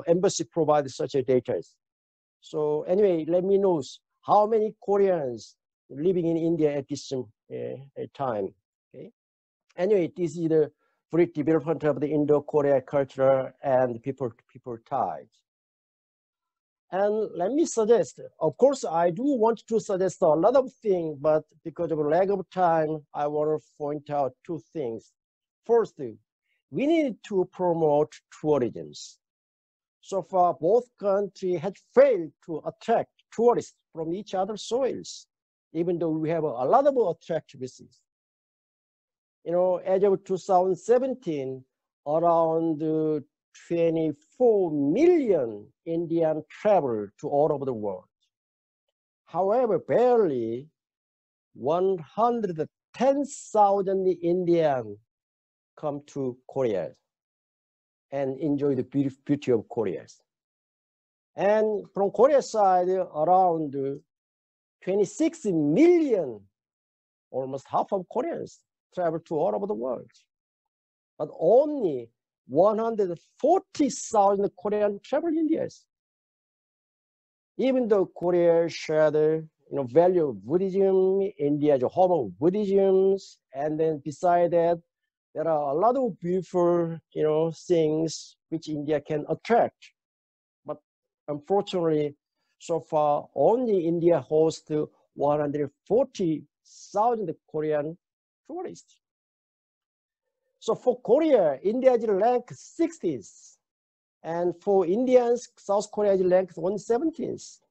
embassy provides such a data. So anyway, let me know how many Koreans living in India at this time. Okay. Anyway, this is the brief development of the Indo-Korea culture and people-to-people ties. And let me suggest, of course, I do want to suggest a lot of things, but because of a lack of time, I want to point out two things. First, we need to promote tourism. So far, both countries had failed to attract tourists from each other's soils, even though we have a lot of attractiveness. As of 2017, around 24 million Indians travel to all over the world. However, barely 110,000 Indians come to Korea and enjoy the beauty of Korea. And from Korea side, around 26 million, almost half of Koreans, travel to all over the world. But only 140,000 Koreans travel India. Even though Korea shared value of Buddhism, India is a home of Buddhism, and then beside that, there are a lot of beautiful things which India can attract. But unfortunately, so far, only India hosts 140,000 Korean tourists. So for Korea, India is ranked 60th. And for Indians, South Korea is ranked 117th.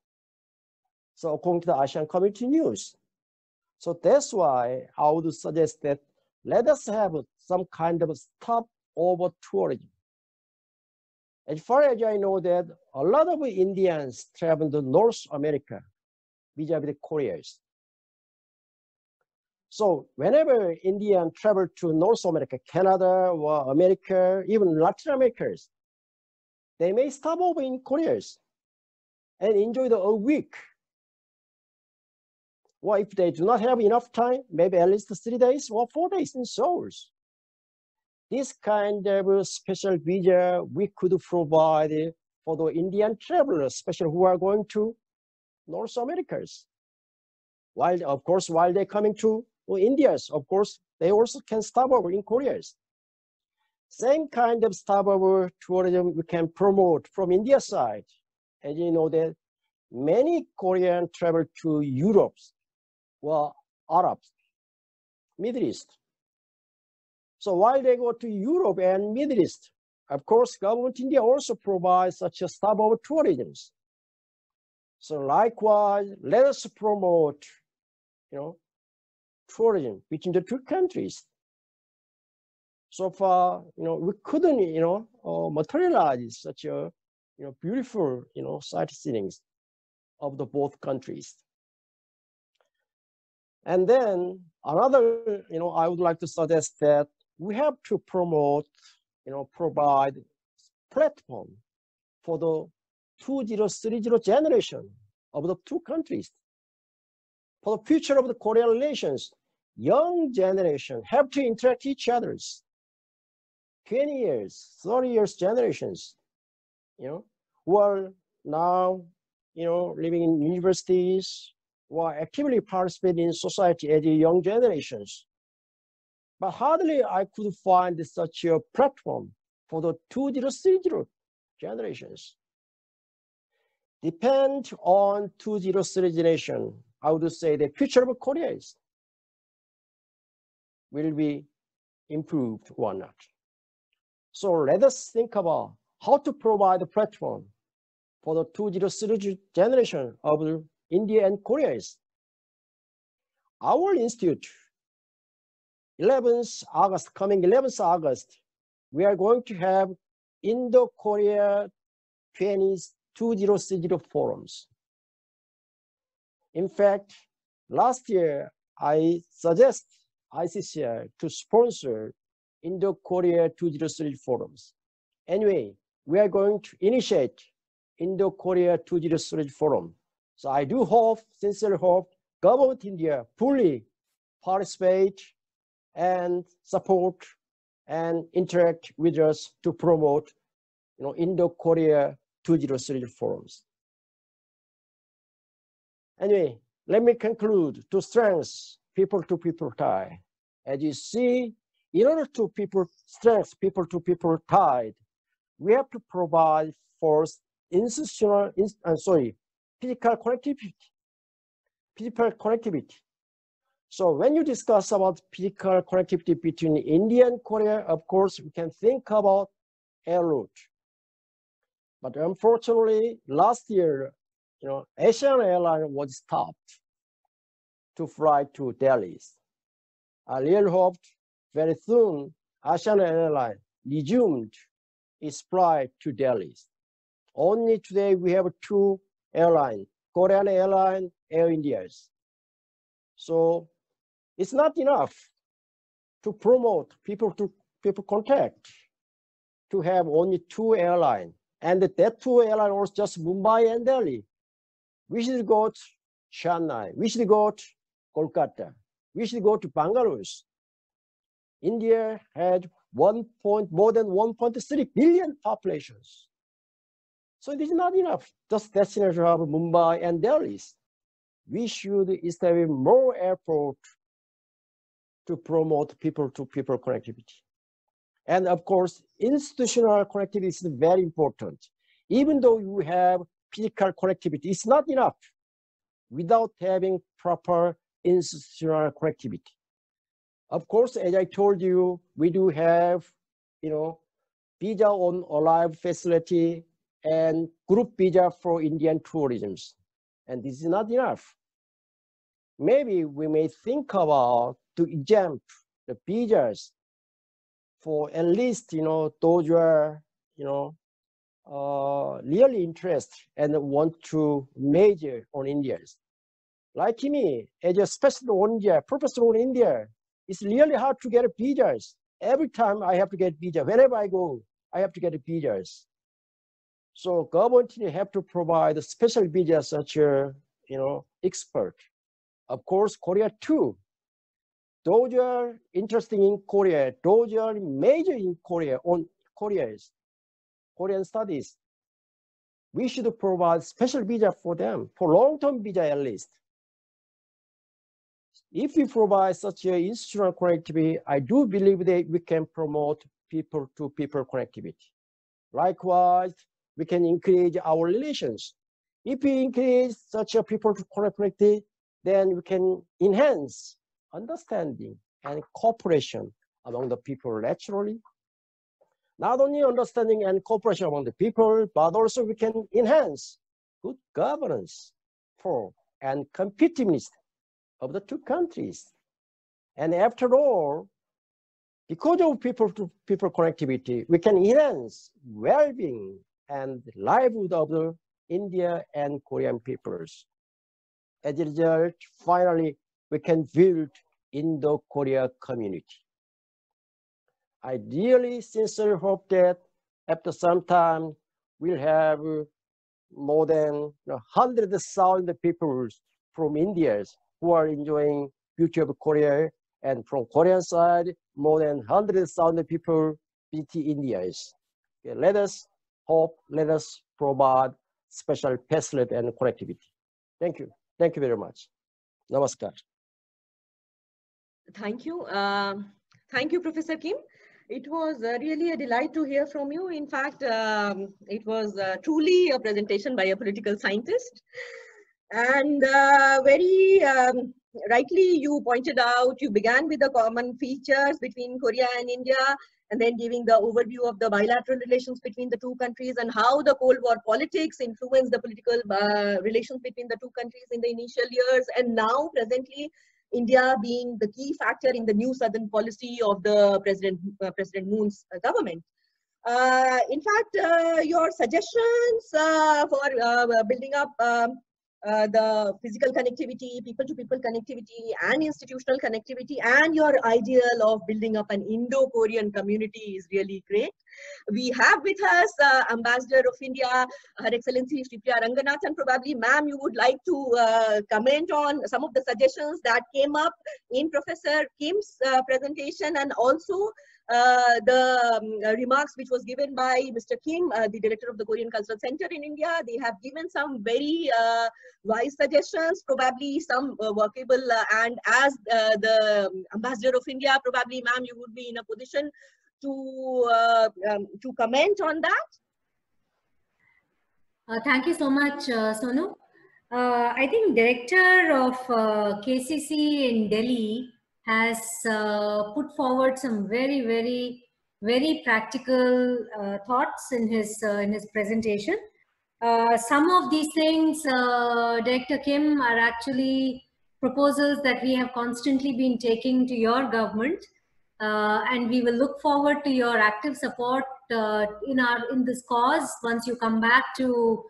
So according to the ASEAN Community News. So that's why I would suggest that let us have some kind of stopover tourism. As far as I know that a lot of Indians travel to North America vis-a-vis the Koreans. So whenever Indians travel to North America, Canada, or America, even Latin America, they may stop over in Korea and enjoy a week. Or if they do not have enough time, maybe at least 3 days or 4 days in Seoul. This kind of special visa we could provide for the Indian travelers, especially who are going to North America. While, of course, while they're coming to India, of course, they also can stop over in Korea. Same kind of stopover tourism we can promote from India side. And you know that many Koreans travel to Europe or Arabs, Middle East. So while they go to Europe and Middle East, of course, government India also provides such a type of tourism. So likewise, let us promote, tourism between the two countries. So far, we couldn't, materialize such a, beautiful, sightseeing of the both countries. And then another, I would like to suggest that we have to promote, provide platform for the 2030 generation of the two countries. For the future of the Korean relations, young generation have to interact each other's. 20 years, 30 years generations, who are now, living in universities, who are actively participating in society as young generations. But hardly I could find such a platform for the 2030 generations. Depend on 2030 generation, I would say the future of Korea will be improved or not. So let us think about how to provide a platform for the 2030 generation of India and Korea. Our institute, 11th August, coming 11th August, we are going to have Indo-Korea 2030 forums. In fact, last year, I suggest ICCI to sponsor Indo-Korea 2030 forums. Anyway, we are going to initiate Indo-Korea 2030 forum. So I do hope, sincerely hope, government India fully participate and support and interact with us to promote, Indo-Korea 2030 forums. Anyway, let me conclude to strengthen people-to-people tie. As you see, in order to strengthen people-to-people tie, we have to provide first physical connectivity. So when you discuss about physical connectivity between India and Korea, of course, we can think about air route. But unfortunately, last year, Asian Airlines was stopped to fly to Delhi. I really hoped very soon Asian Airlines resumed its flight to Delhi. Only today we have two airlines, Korean Airlines, Air India. So it's not enough to promote people-to-people contact to have only two airlines. And that two airlines was just Mumbai and Delhi. We should go to Chennai. We should go to Kolkata. We should go to Bangalore. India had more than 1.3 billion populations. So it is not enough, just destination of Mumbai and Delhi. We should establish more effort to promote people-to-people connectivity. And of course, institutional connectivity is very important. Even though you have physical connectivity, it's not enough without having proper institutional connectivity. Of course, as I told you, we do have, visa on arrival facility and group visa for Indian tourism. And this is not enough. Maybe we may think about to exempt the visas for at least, those who are, really interested and want to major on India. Like me, as a specialist on India, professor on India, it's really hard to get visas. Every time I have to get visa. Wherever I go, I have to get visas. So government have to provide a special visa such a, expert. Of course, Korea too. Those who are interested in Korea, those who are major in Korea, on Korean studies, we should provide special visa for them, for long-term visa at least. If we provide such an institutional connectivity, I do believe that we can promote people-to-people connectivity. Likewise, we can increase our relations If we increase such a people to connectivity, then we can enhance understanding and cooperation among the people naturally. Not only understanding and cooperation among the people, but also we can enhance good governance for and competitiveness of the two countries. And after all, because of people-to-people connectivity, we can enhance well-being and livelihood of the India and Korean peoples. As a result, finally, we can build Indo-Korea community. I really sincerely hope that after some time, we'll have more than 100,000 people from India who are enjoying beauty of Korea, and from Korean side, more than 100,000 people visit India. Okay, let us hope, let us provide special facility and connectivity. Thank you. Thank you very much. Namaskar. Thank you. Thank you, Professor Kim. It was really a delight to hear from you. In fact, it was truly a presentation by a political scientist. And very rightly, you pointed out, you began with the common features between Korea and India, and then giving the overview of the bilateral relations between the two countries and how the Cold War politics influenced the political relations between the two countries in the initial years, and now presently India being the key factor in the new southern policy of the President Moon's government. In fact, your suggestions for building up the physical connectivity, people-to-people connectivity, and institutional connectivity, and your ideal of building up an Indo-Korean community is really great. We have with us Ambassador of India, Her Excellency Shripriya Ranganathan. Probably, ma'am, you would like to comment on some of the suggestions that came up in Professor Kim's presentation, and also the remarks which was given by Mr. Kim, the director of the Korean Cultural Center in India. They have given some very wise suggestions, probably some workable, and as the Ambassador of India, probably, ma'am, you would be in a position to comment on that. Thank you so much, Sonu. I think director of KCC in Delhi has put forward some very practical thoughts in his presentation. Some of these things, Director Kim, are actually proposals that we have constantly been taking to your government, and we will look forward to your active support in this cause once you come back to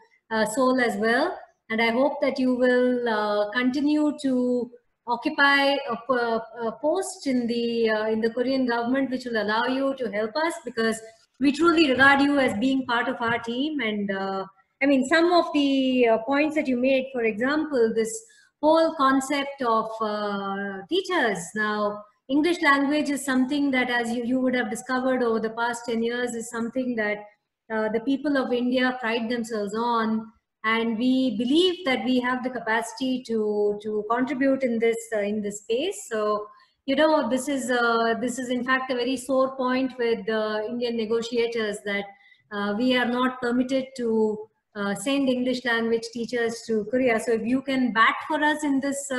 Seoul as well. And I hope that you will continue to occupy a post in the Korean government, which will allow you to help us, because we truly regard you as being part of our team. And I mean, some of the points that you made, for example, this whole concept of teachers. Now, English language is something that, as you would have discovered over the past 10 years, is something that the people of India pride themselves on. And we believe that we have the capacity to contribute in this space. So, you know, this is in fact a very sore point with Indian negotiators, that we are not permitted to send English language teachers to Korea. So if you can bat for us in this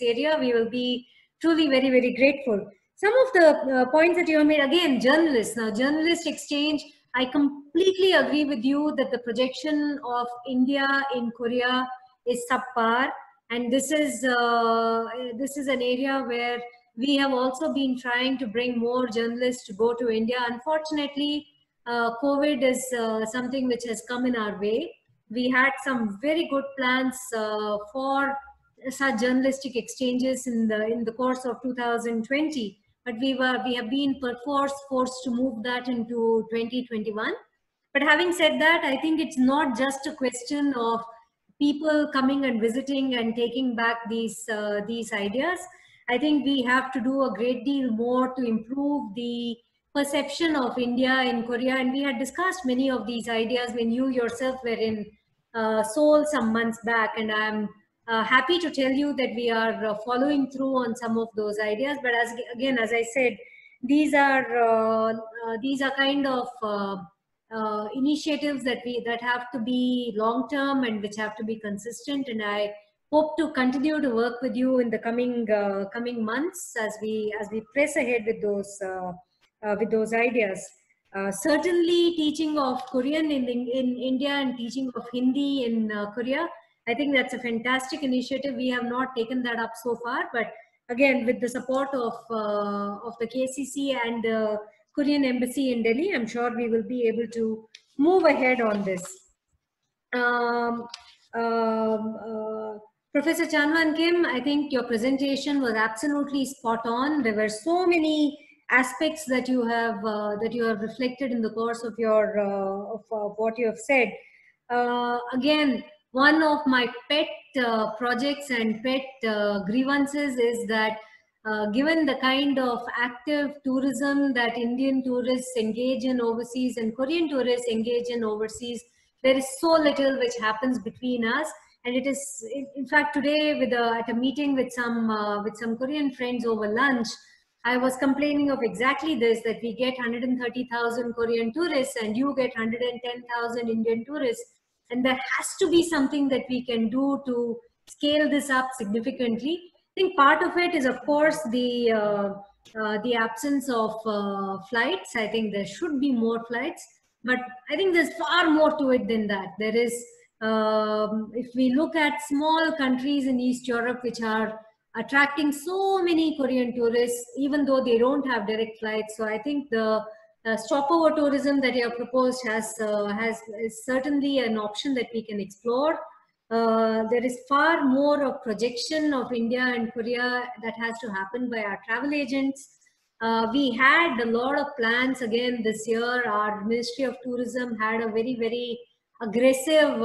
area, we will be truly very grateful. Some of the points that you have made, again, journalists. Now, journalist exchange, I completely agree with you that the projection of India in Korea is subpar, and this is an area where we have also been trying to bring more journalists to go to India. Unfortunately, COVID is something which has come in our way. We had some very good plans for such journalistic exchanges in the course of 2020, but we have been forced to move that into 2021. But having said that, I think it's not just a question of people coming and visiting and taking back these ideas. I think we have to do a great deal more to improve the perception of India in Korea, and we had discussed many of these ideas when you yourself were in Seoul some months back, and I'm happy to tell you that we are following through on some of those ideas. But as I said, these are kind of initiatives that have to be long term and which have to be consistent. And I hope to continue to work with you in the coming months as we press ahead with those ideas. Certainly, teaching of Korean in India and teaching of Hindi in Korea, I think that's a fantastic initiative. We have not taken that up so far, but again, with the support of the KCC and the Korean Embassy in Delhi, I'm sure we will be able to move ahead on this. Professor Chanwan Kim, I think your presentation was absolutely spot on. There were so many aspects that you have reflected in the course of your what you have said. Again, one of my pet projects and pet grievances is that given the kind of active tourism that Indian tourists engage in overseas and Korean tourists engage in overseas, there is so little which happens between us. And it is, in fact, today at a meeting with some Korean friends over lunch, I was complaining of exactly this, that we get 130,000 Korean tourists and you get 110,000 Indian tourists. And there has to be something that we can do to scale this up significantly. I think part of it is, of course, the absence of flights. I think there should be more flights, but I think there's far more to it than that. There is, if we look at small countries in East Europe which are attracting so many Korean tourists, even though they don't have direct flights. So I think the stopover tourism that you have proposed is certainly an option that we can explore. There is far more of projection of India and Korea that has to happen by our travel agents. We had a lot of plans again this year. Our Ministry of Tourism had a very, very aggressive,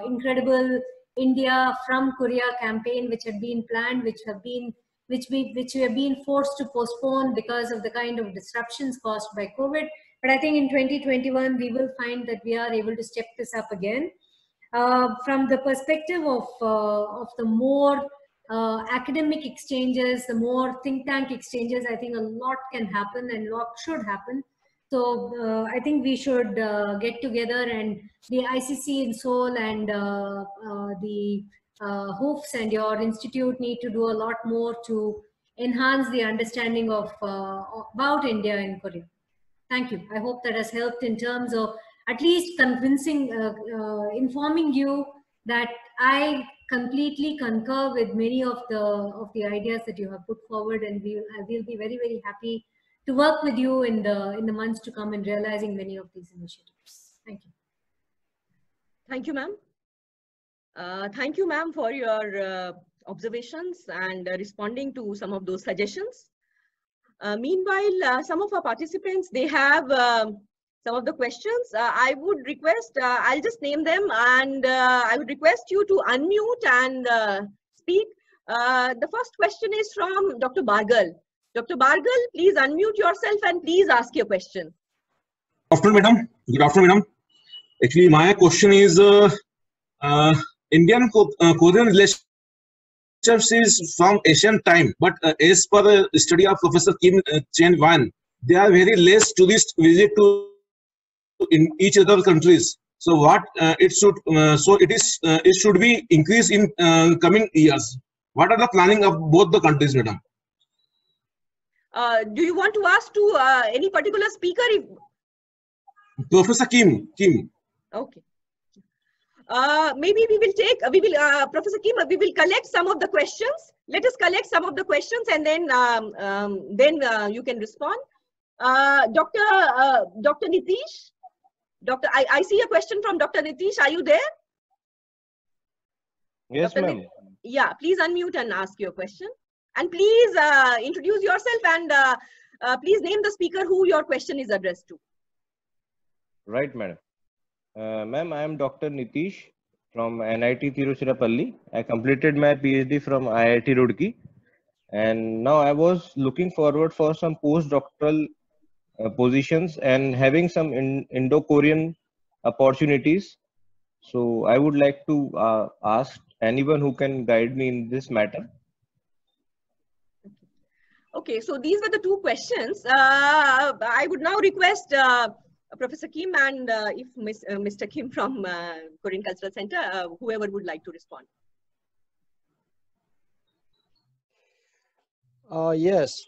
incredible India from Korea campaign, which had been planned, which we have been forced to postpone because of the kind of disruptions caused by COVID. But I think in 2021, we will find that we are able to step this up again. From the perspective of the more academic exchanges, the more think tank exchanges, I think a lot can happen and a lot should happen. So I think we should get together, and the ICC in Seoul and the HOOFs and your institute need to do a lot more to enhance the understanding of about India and Korea. Thank you. I hope that has helped in terms of at least convincing, informing you that I completely concur with many of the ideas that you have put forward, and we'll be very, very happy to work with you in the months to come in realizing many of these initiatives. Thank you. Thank you, ma'am. Thank you, ma'am, for your observations and responding to some of those suggestions. Meanwhile, some of our participants, they have some of the questions. I would request, I'll just name them, and I would request you to unmute and speak. The first question is from Dr. Bargal. Dr. Bargal, please unmute yourself and please ask your question. Good afternoon, madam. Good afternoon, madam. Actually, my question is Indian-Korean relations is from ancient time, but as per the study of Professor Kim Chen-Wan, there are very less tourists visit to in each other countries. So what it should be increased in coming years. What are the planning of both the countries, madam? Do you want to ask to any particular speaker? Professor Kim. Okay. Maybe Professor Kim, we will collect some of the questions. Let us collect some of the questions, and then you can respond. Dr. Nitish, I see a question from Dr. Nitish. Are you there? Yes, ma'am. Yeah, please unmute and ask your question. And please introduce yourself and please name the speaker who your question is addressed to. Right, madam. Ma'am, I am Dr. Nitish from NIT Tiruchirappalli. I completed my PhD from IIT Roorkee, and now I was looking forward for some postdoctoral positions and having some Indo-Korean opportunities. So I would like to ask anyone who can guide me in this matter. Okay, so these were the two questions. I would now request Professor Kim and if Mr. Kim from Korean Cultural Center, whoever would like to respond. Yes,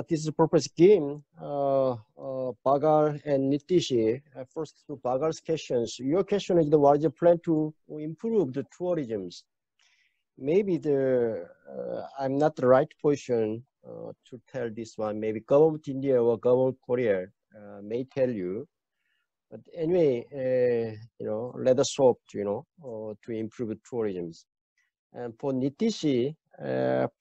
this is Professor Kim, Bagar and Nitish. First to Bagar's questions. Your question is what is the plan to improve the tourism? Maybe I'm not the right person to tell this one. Maybe government India or government Korea may tell you. But anyway, let us hope, to improve tourism. And for Nitish,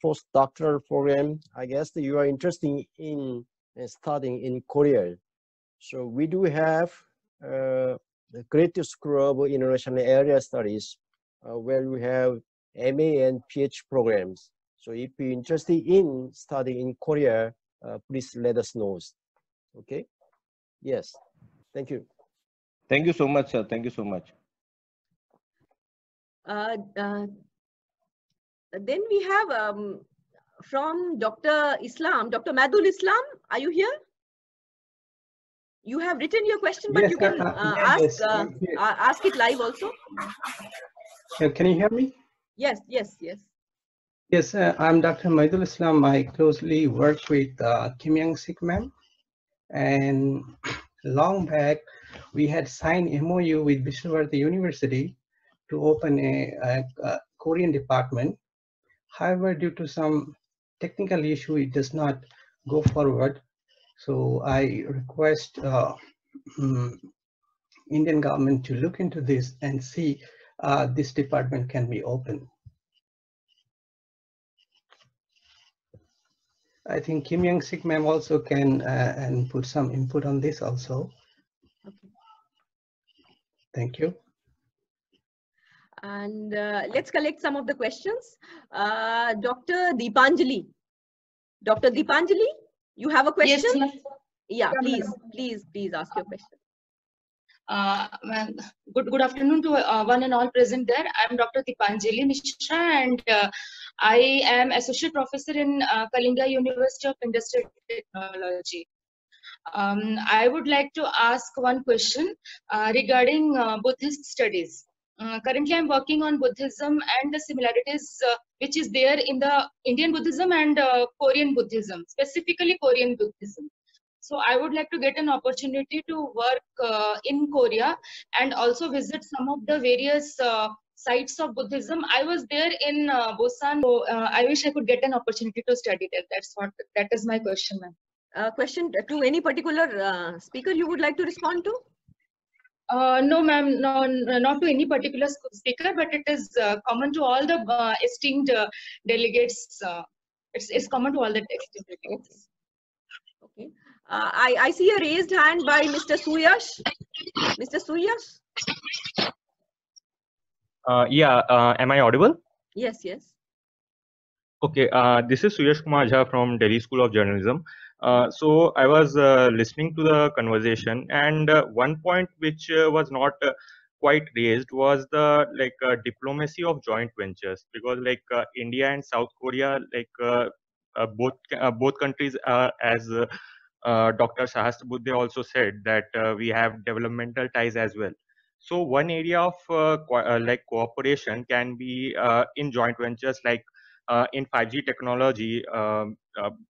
postdoctoral program, I guess that you are interested in studying in Korea. So we do have the Creative School of International Area Studies, where we have MA and PhD programs. So if you're interested in studying in Korea, please let us know. Okay? Yes. Thank you. Thank you so much, sir. Thank you so much. Then we have from Dr. Islam, Dr. Madul Islam, are you here? You have written your question, but yes, you can ask it live also. Can you hear me? Yes, yes, yes. Yes, I'm Dr. Madul Islam. I closely work with Kim Young-sik ma'am, and long back we had signed MOU with Viswabharati University to open a Korean department. However, due to some technical issue, it does not go forward. So I request Indian government to look into this and see this department can be opened. I think Kim Young-sik ma'am also can and put some input on this also. Okay. Thank you. And let's collect some of the questions. Dr. Deepanjali. Dr. Deepanjali, you have a question? Yes, yeah, please ask your question. Good afternoon to one and all present there. I'm Dr. Deepanjali Mishra, and I am Associate Professor in Kalinga University of Industrial Technology. I would like to ask one question regarding Buddhist studies. Currently, I'm working on Buddhism and the similarities which is there in the Indian Buddhism and Korean Buddhism, specifically Korean Buddhism. So I would like to get an opportunity to work in Korea and also visit some of the various sites of Buddhism. I was there in Busan, so I wish I could get an opportunity to study there. That is my question, ma'am. Question to any particular speaker you would like to respond to? No, ma'am, no, not to any particular speaker, but it is common to all the esteemed delegates. It's common to all the esteemed delegates. Okay. I see a raised hand by Mr. Suyash. Mr. Suyash? Am I audible? Yes, yes. Okay, this is Suyash Kumar Jha from Delhi School of Journalism. So I was listening to the conversation, and one point which was not quite raised was the diplomacy of joint ventures, because India and South Korea, both countries, as Dr. Sahasrabudhe also said, that we have developmental ties as well. So one area of cooperation can be in joint ventures, in 5G technology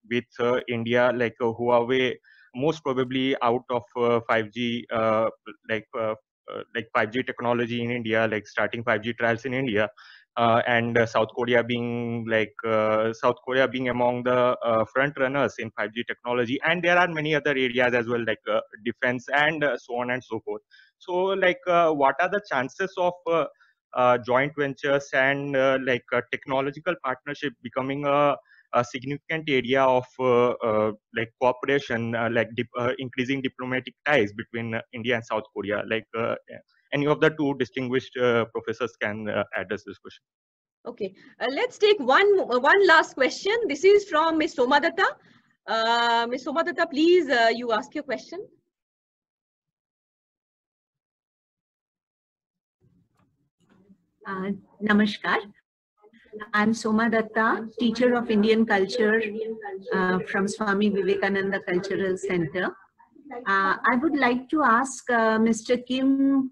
with India, Huawei, most probably out of 5G, 5G technology in India, starting 5G trials in India, and South Korea being among the front runners in 5G technology, and there are many other areas as well, defense and so on and so forth. So, what are the chances of joint ventures and technological partnership becoming a significant area of cooperation, increasing diplomatic ties between India and South Korea? Any of the two distinguished professors can address this question. Okay, let's take one last question. This is from Ms. Somadatta. Ms. Somadatta, please, you ask your question. Namaskar. I'm Soma Datta, teacher of Indian culture from Swami Vivekananda Cultural Center. I would like to ask Mr. Kim.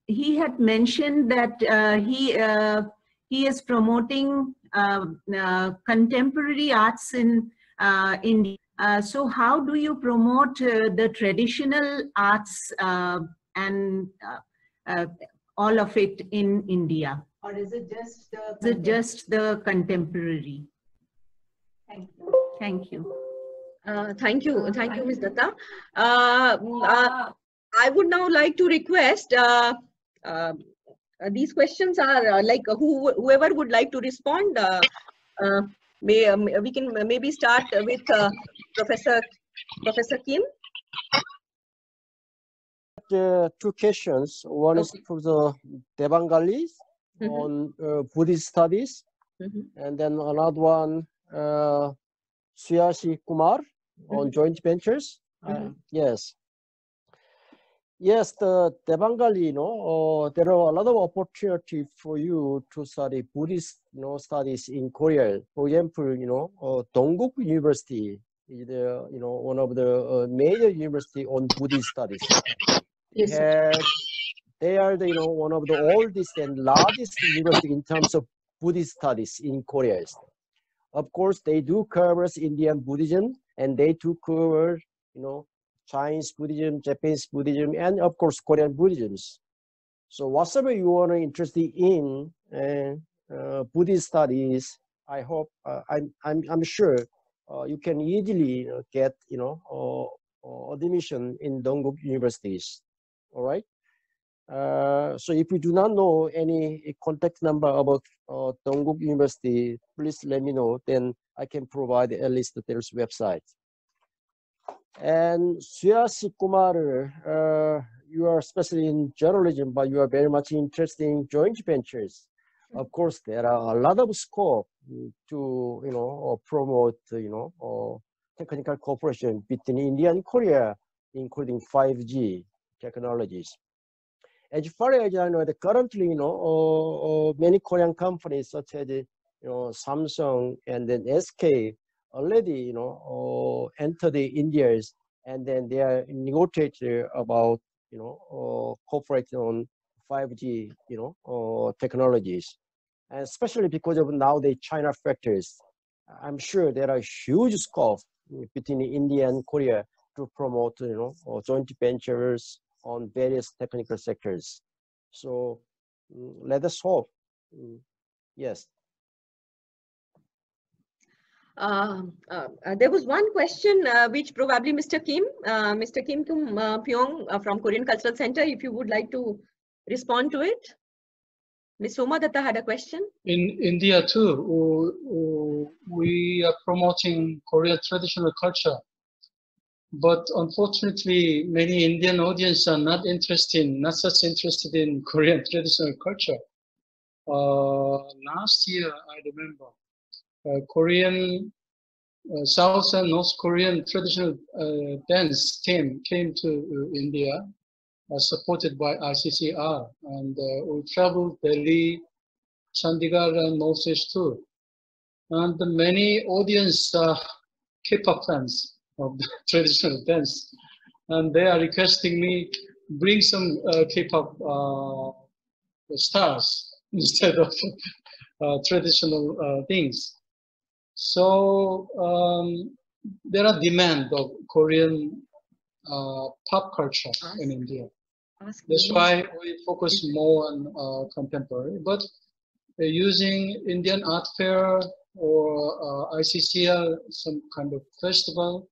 He had mentioned that he is promoting contemporary arts in India. So how do you promote the traditional arts and all of it in India? Or is it just the contemporary? Thank you. Thank you. Thank you, Ms. Datta. I would now like to request, these questions are like whoever would like to respond, we can maybe start with Professor Kim. Two questions. One is for the Debangali on Buddhist studies, and then another one, Suyasi Kumar on joint ventures. Yes. Yes, the Debangali, there are a lot of opportunity for you to study Buddhist, studies in Korea. For example, Dongguk University is the, one of the major university on Buddhist studies. Yes, they are the, one of the oldest and largest university in terms of Buddhist studies in Korea. Of course, they do cover Indian Buddhism, and they do cover, Chinese Buddhism, Japanese Buddhism, and of course, Korean Buddhism. So whatever you are interested in Buddhist studies, I hope, I'm sure you can easily get, admission in Dongguk universities. All right. So if you do not know any contact number about Dongguk University, please let me know. Then I can provide at least their website. And Suyasi Kumar, you are especially in journalism, but you are very much interested in joint ventures. Of course, there are a lot of scope to promote technical cooperation between India and Korea, including 5G technologies. As far as I know, currently, many Korean companies such as Samsung and then SK already, entered the India, and then they are negotiating about, cooperating on 5G, technologies, and especially because of now the China factors. I'm sure there are huge scope between India and Korea to promote, joint ventures on various technical sectors. So let us hope. Yes. There was one question which probably Mr. Kim Pyong from Korean Cultural Center, if you would like to respond to it. Ms. Soma Datta had a question. In India too, we are promoting Korean traditional culture. But unfortunately, many Indian audience are not such interested in Korean traditional culture. Last year, I remember, Korean, South and North Korean traditional dance team came to India, supported by ICCR, and we traveled Delhi, Chandigarh, and Northeast too. And many audience K-pop fans of the traditional dance, and they are requesting me bring some K-pop stars instead of traditional things. So there are demand of Korean pop culture in India. That's why we focus more on contemporary, but using Indian art fair or ICCL, some kind of festival.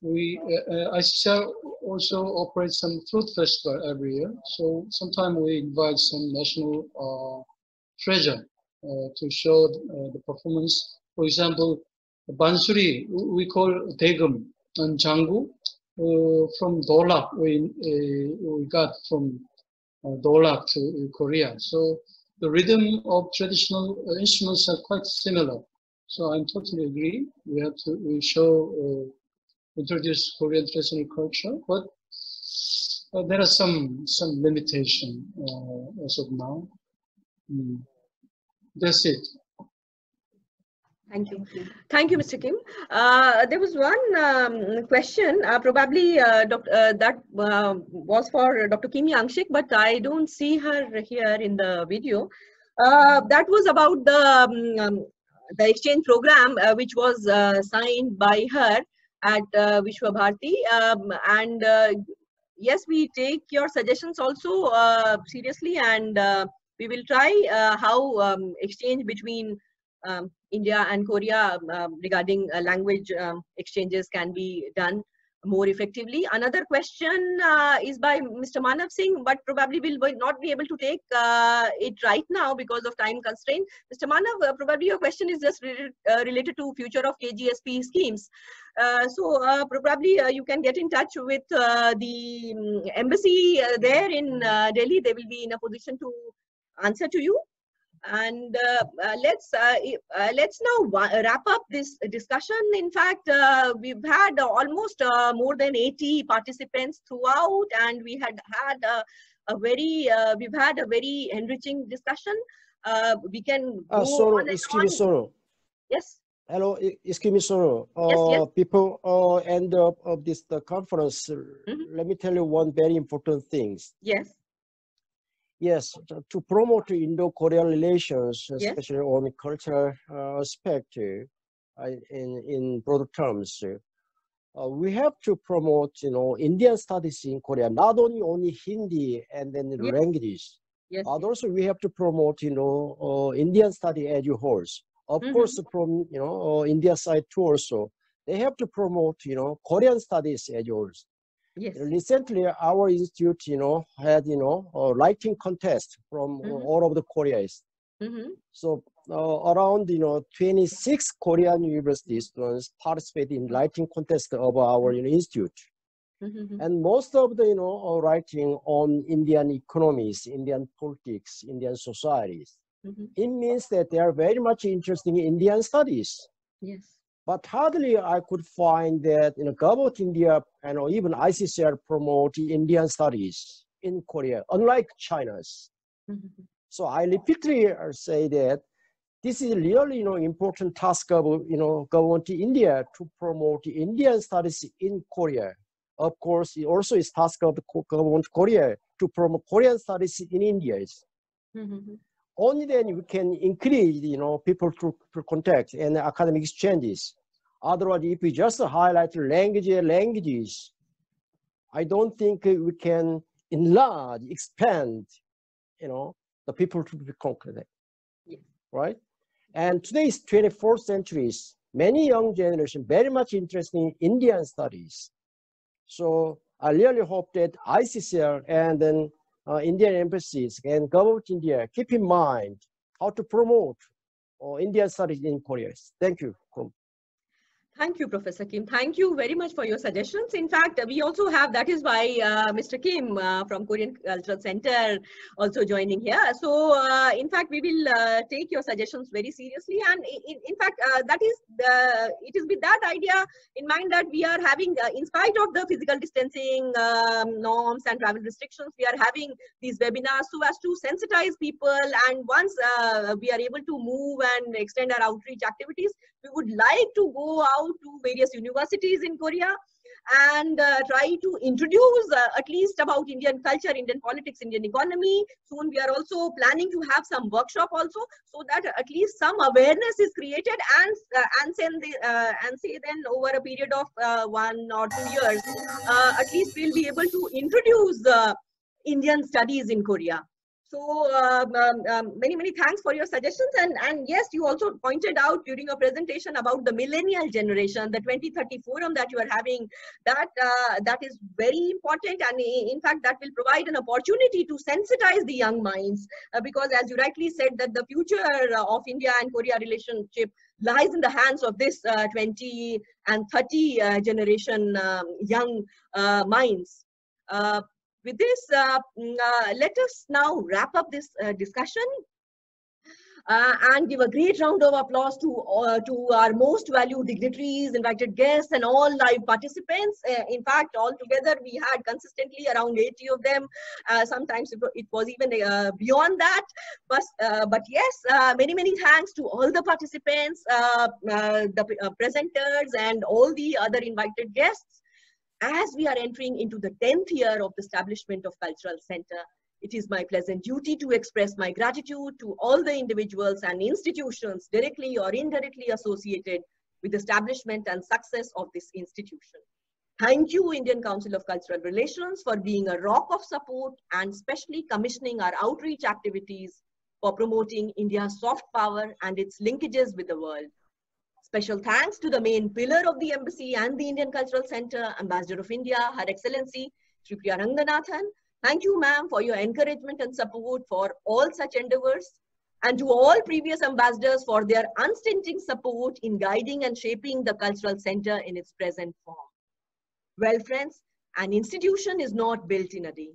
ICCL also operates some fruit festival every year. So sometimes we invite some national treasure to show the performance. For example, Bansuri, we call Daegum, and Jangu from Dolak, we got from Dolak to Korea. So the rhythm of traditional instruments are quite similar. So I totally agree. We have to introduce Korean traditional culture, but there are some limitation as of now. That's it. Thank you. Thank you, Mr. Kim. There was one question, probably that was for Dr. Kim Yangshik, but I don't see her here in the video. That was about the exchange program, which was signed by her at Vishwa Bharati. And yes, we take your suggestions also seriously, and we will try how exchange between India and Korea regarding language exchanges can be done more effectively. Another question is by Mr. Manav Singh, but probably will not be able to take it right now because of time constraint. Mr. Manav, probably your question is just related to future of KGSP schemes. So probably you can get in touch with the embassy there in Delhi. They will be in a position to answer to you. And let's now wrap up this discussion. In fact, we've had almost more than 80 participants throughout, and we had a very enriching discussion. We can go Soro, on and excuse me, on. Soro. Yes. Hello, excuse me, Soro. Yes. People end up of this conference. Let me tell you one very important thing. Yes. Yes, to promote Indo-Korean relations, Yes. especially on cultural aspect, in broad terms, we have to promote, Indian studies in Korea, not only Hindi and then Yes. languages, Yes. but also we have to promote, Indian study as a whole. Of course, from India side too also, they have to promote, Korean studies as a whole. Yes. Recently, our institute, had, a writing contest from all over the Koreas. So around, 26 Korean university students participate in writing contest of our institute. And most of the, writing on Indian economies, Indian politics, Indian societies. It means that they are very much interested in Indian studies. Yes. But hardly I could find that Government India and even ICCR promote Indian studies in Korea, unlike China's. So I repeatedly say that this is really important task of Government India to promote Indian studies in Korea. Of course, it also is task of the Government Korea to promote Korean studies in India. Only then we can increase, people to contact and academic exchanges. Otherwise, if we just highlight languages, I don't think we can enlarge, expand, the people to be contact, right? And today is 24th century. Many young generation very much interested in Indian studies. So I really hope that ICCR and then Indian embassies and Government India keep in mind how to promote Indian studies in Korea. Thank you. Thank you, Professor Kim. Thank you very much for your suggestions. In fact, we also have, that is why Mr. Kim from Korean Cultural Center also joining here. So, in fact, we will take your suggestions very seriously. And in fact, it is with that idea in mind that we are having, in spite of the physical distancing norms and travel restrictions, we are having these webinars so as to sensitize people. And once we are able to move and extend our outreach activities, we would like to go out to various universities in Korea and try to introduce at least about Indian culture, Indian politics, Indian economy. Soon we are also planning to have some workshop also, so that at least some awareness is created, and say then over a period of 1 or 2 years, at least we'll be able to introduce Indian studies in Korea. So many thanks for your suggestions, and yes, you also pointed out during your presentation about the millennial generation, the 2030 forum that you are having. That is very important, and in fact that will provide an opportunity to sensitize the young minds, because as you rightly said, that the future of India and Korea relationship lies in the hands of this 20 and 30 generation young minds. With this, let us now wrap up this discussion. And give a great round of applause to our most valued dignitaries, invited guests, and all live participants. In fact, all together, we had consistently around 80 of them. Sometimes it was even beyond that. But yes, many thanks to all the participants, the presenters, and all the other invited guests. As we are entering into the 10th year of the establishment of Cultural Center, it is my pleasant duty to express my gratitude to all the individuals and institutions directly or indirectly associated with the establishment and success of this institution. Thank you, Indian Council of Cultural Relations, for being a rock of support and specially commissioning our outreach activities for promoting India's soft power and its linkages with the world. Special thanks to the main pillar of the embassy and the Indian Cultural Center, Ambassador of India, Her Excellency Shri Priya Ranganathan. Thank you, ma'am, for your encouragement and support for all such endeavors, and to all previous ambassadors for their unstinting support in guiding and shaping the Cultural Center in its present form. Well, friends, an institution is not built in a day.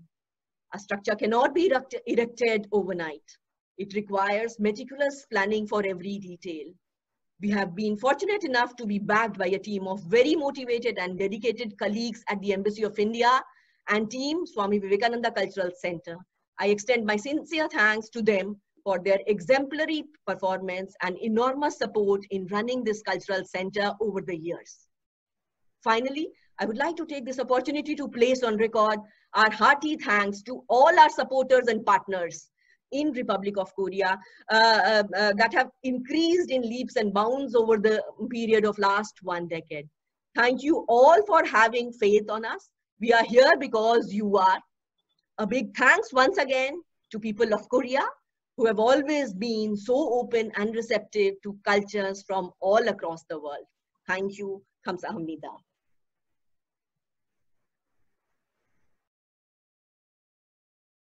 A structure cannot be erected overnight. It requires meticulous planning for every detail. We have been fortunate enough to be backed by a team of very motivated and dedicated colleagues at the Embassy of India and team Swami Vivekananda Cultural Center. I extend my sincere thanks to them for their exemplary performance and enormous support in running this cultural center over the years. Finally, I would like to take this opportunity to place on record our hearty thanks to all our supporters and partners in Republic of Korea that have increased in leaps and bounds over the period of last 1 decade. Thank you all for having faith on us. We are here because you are. A big thanks once again to people of Korea who have always been so open and receptive to cultures from all across the world. Thank you. Kamsahamnida.